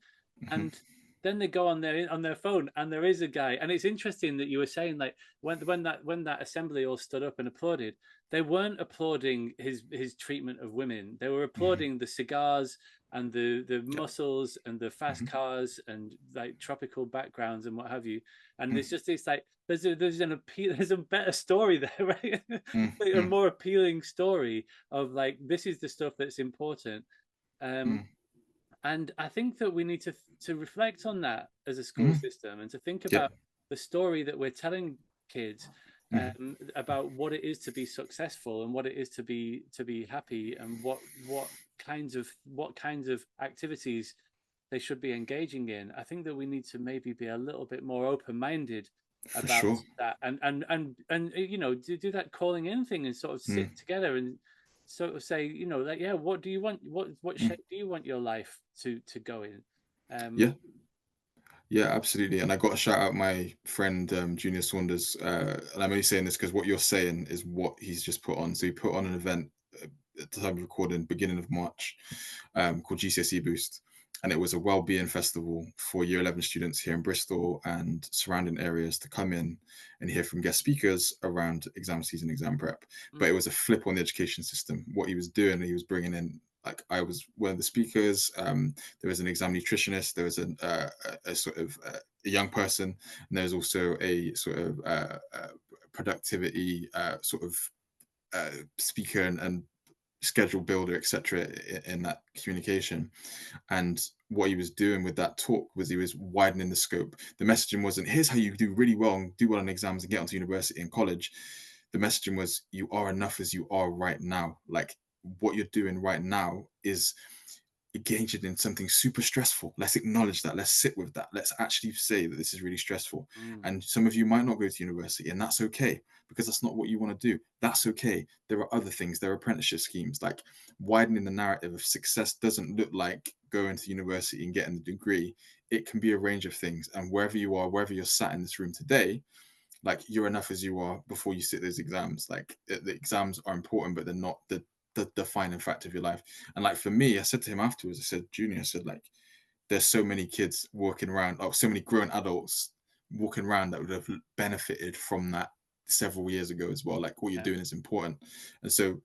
and then they go on their phone, and there is a guy. And it's interesting that you were saying like when that assembly all stood up and applauded, they weren't applauding his treatment of women. They were applauding the cigars and the muscles and the fast cars and like tropical backgrounds and what have you. And it's just this like there's a better story there, right? Like a more appealing story of like this is the stuff that's important. And I think that we need to reflect on that as a school system and to think about the story that we're telling kids about what it is to be successful and what it is to be happy, and what kinds of activities they should be engaging in. I think that we need to maybe be a little bit more open-minded about that, and do that calling in thing and sort of sit together and sort of say, like, what do you want? What shape do you want your life to go in? Yeah, absolutely. And I got to shout out my friend Junior Saunders, and I'm only saying this because what you're saying is what he's just put on. So he put on an event at the time of recording, beginning of March, called GCSE Boost. And it was a well-being festival for Year 11 students here in Bristol and surrounding areas to come in and hear from guest speakers around exam season, exam prep. But it was a flip on the education system. What he was doing, he was bringing in, like, I was one of the speakers. There was an exam nutritionist. There was a sort of a young person, and there was also a sort of productivity sort of speaker and schedule builder, etc. in that communication. And what he was doing with that talk was he was widening the scope. The messaging wasn't, here's how you do really well and do well in exams and get onto university and college. The messaging was, you are enough as you are right now. Like, what you're doing right now is engaging in something super stressful. Let's acknowledge that. Let's sit with that. Let's actually say that this is really stressful. And some of you might not go to university, and that's okay, because that's not what you want to do. That's okay. There are other things. There are apprenticeship schemes. Like, widening the narrative of success doesn't look like going to university and getting the degree. It can be a range of things. And wherever you are, wherever you're sat in this room today, like, you're enough as you are before you sit those exams. Like, the exams are important, but they're not the defining fact of your life. And like, for me, I said to him afterwards, I said, Junior, I said, like, there's so many kids walking around, or so many grown adults walking around that would have benefited from that several years ago as well. Like, what you're doing is important. And so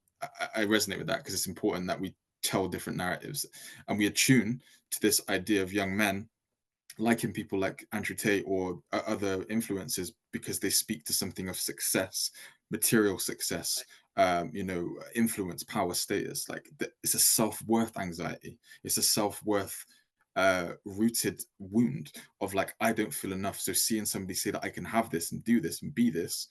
I resonate with that, because it's important that we tell different narratives and we attune to this idea of young men liking people like Andrew Tate or other influencers because they speak to something of success, material success, influence, power, status. Like, it's a self-worth anxiety. It's a self-worth rooted wound of, like, I don't feel enough. So seeing somebody say that I can have this and do this and be this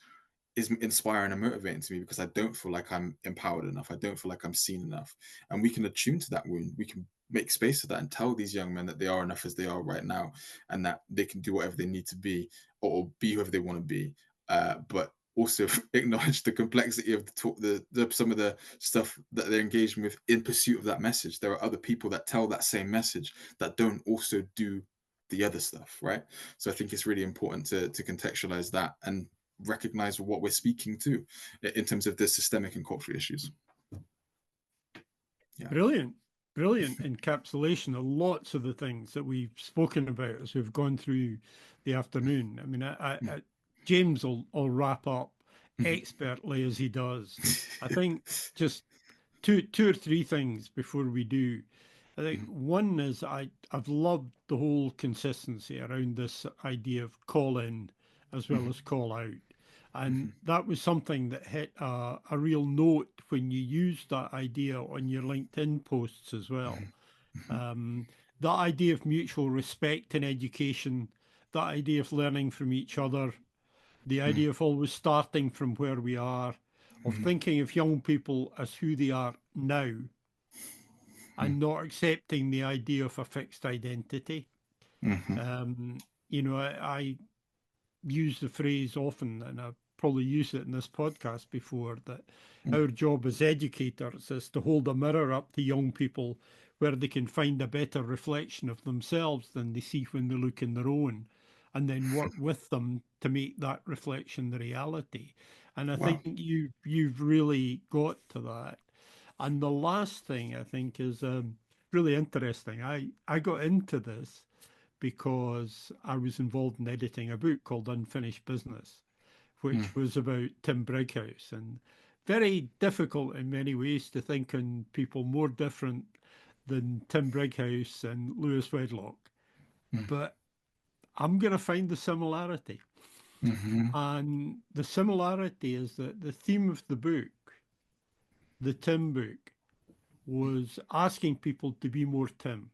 is inspiring and motivating to me, because I don't feel like I'm empowered enough. I don't feel like I'm seen enough. And we can attune to that wound. We can make space for that and tell these young men that they are enough as they are right now, and that they can do whatever they need to be, or be whoever they want to be. But also acknowledge the complexity of the some of the stuff that they're engaging with in pursuit of that message. There are other people that tell that same message that don't also do the other stuff, right? So I think it's really important to contextualize that and recognize what we're speaking to in terms of the systemic and cultural issues. Yeah. Brilliant encapsulation of lots of the things that we've spoken about as we've gone through the afternoon. I mean, James will wrap up expertly as he does. I think just two or three things before we do. I think one is I've loved the whole consistency around this idea of call in as well as call out. And that was something that hit a real note when you used that idea on your LinkedIn posts as well. That idea of mutual respect in education, that idea of learning from each other, the idea of always starting from where we are, of thinking of young people as who they are now, and not accepting the idea of a fixed identity. You know, I use the phrase often, and I've probably used it in this podcast before, that our job as educators is to hold a mirror up to young people where they can find a better reflection of themselves than they see when they look in their own, and then work with them to make that reflection the reality. And I think you've really got to that. And the last thing I think is really interesting. I got into this because I was involved in editing a book called Unfinished Business, which was about Tim Brighouse, and very difficult in many ways to think on people more different than Tim Brighouse and Lewis Wedlock. But I'm going to find the similarity. And the similarity is that the theme of the book, the Tim book, was asking people to be more Tim.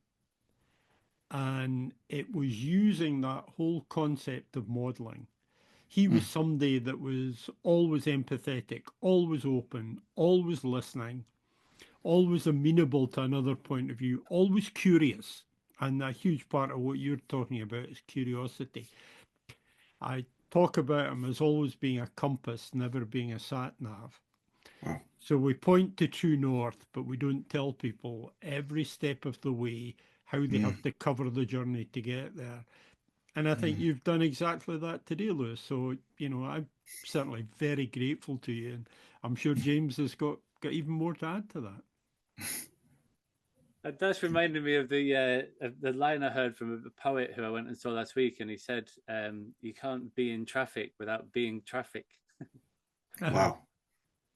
And it was using that whole concept of modeling. He was somebody that was always empathetic, always open, always listening, always amenable to another point of view, always curious. And a huge part of what you're talking about is curiosity. I talk about him as always being a compass, never being a sat nav. So we point to true north, but we don't tell people every step of the way how they have to cover the journey to get there. And I think you've done exactly that today, Lewis. So, you know, I'm certainly very grateful to you. And I'm sure James has got even more to add to that. That's reminded me of the line I heard from a poet who I went and saw last week, and he said, "You can't be in traffic without being traffic." Wow.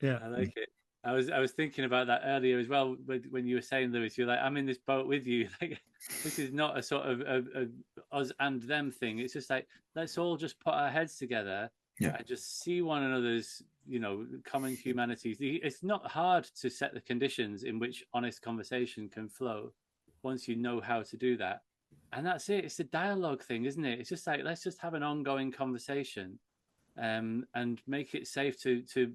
Yeah, I like it. I was thinking about that earlier as well when you were saying, Lewis, you're like, I'm in this boat with you. Like, this is not a sort of a us and them thing. It's just like, let's all just put our heads together and just see one another's, you know, common humanities. It's not hard to set the conditions in which honest conversation can flow once you know how to do that. And that's it. It's a dialogue thing, isn't it? It's just like, let's just have an ongoing conversation. And make it safe to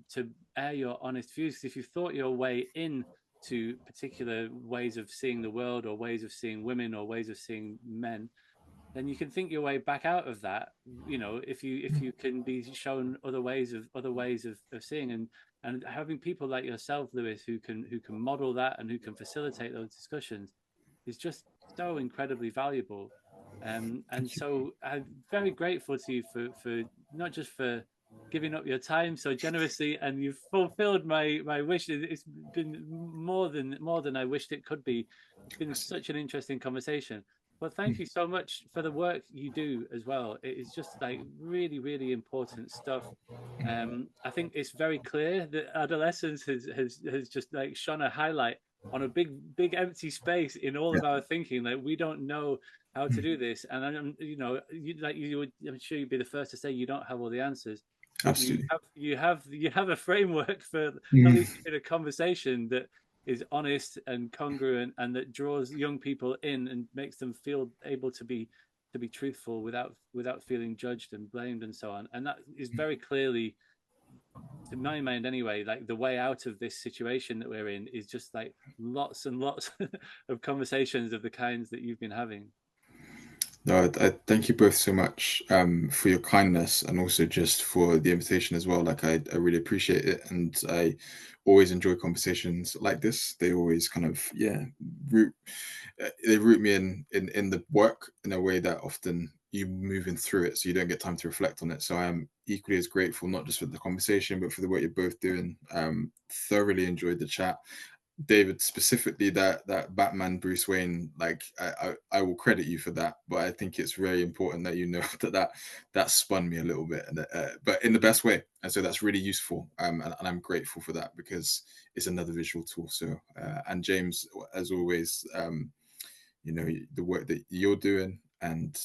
air your honest views. Because if you thought your way in to particular ways of seeing the world, or ways of seeing women, or ways of seeing men, then you can think your way back out of that. You know, if you can be shown other ways of seeing, and having people like yourself, Lewis, who can model that and who can facilitate those discussions, is just so incredibly valuable. And so I'm very grateful to you for not just for giving up your time so generously, and you've fulfilled my wish. It's been more than I wished it could be. It's been such an interesting conversation. But thank you so much for the work you do as well. It is just like really, really important stuff. I think it's very clear that Adolescence has just like shone a highlight on a big empty space in all of our thinking. Like, we don't know how to do this, and I'm, you know, I'm sure you'd be the first to say you don't have all the answers. Absolutely. You have a framework for at least in a conversation that is honest and congruent, and that draws young people in and makes them feel able to be truthful without feeling judged and blamed and so on. And that is very clearly to my mind anyway, like the way out of this situation that we're in is just like lots and lots of conversations of the kinds that you've been having. No, I thank you both so much for your kindness and also just for the invitation as well. Like I really appreciate it, and I always enjoy conversations like this. They always kind of root they root me in the work in a way that often you moving through it, so you don't get time to reflect on it. So I am equally as grateful, not just for the conversation, but for the work you're both doing. Thoroughly enjoyed the chat. David, specifically that Batman Bruce Wayne, like I will credit you for that, but I think it's very important that you know that spun me a little bit, and but in the best way, and so that's really useful, and I'm grateful for that because it's another visual tool. So and James, as always, you know, the work that you're doing and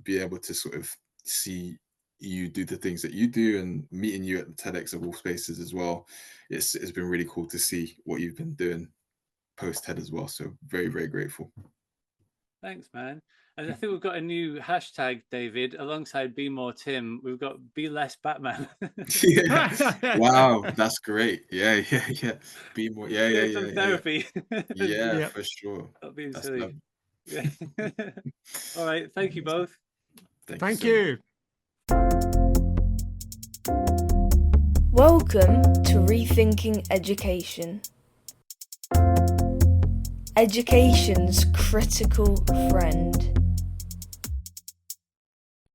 be able to sort of see you do the things that you do, and meeting you at the TEDx of all spaces as well. It's been really cool to see what you've been doing post TED as well. So very, very grateful. Thanks, man. And I think we've got a new hashtag, David, alongside Be More Tim. We've got Be Less Batman. Yeah. Wow, that's great. Yeah. Be more. Yeah. Some therapy. Yeah, for sure. Not being That's silly. lovely. Yeah. All right. Thank you both. Thank so you. Welcome to Rethinking Education. Education's critical friend.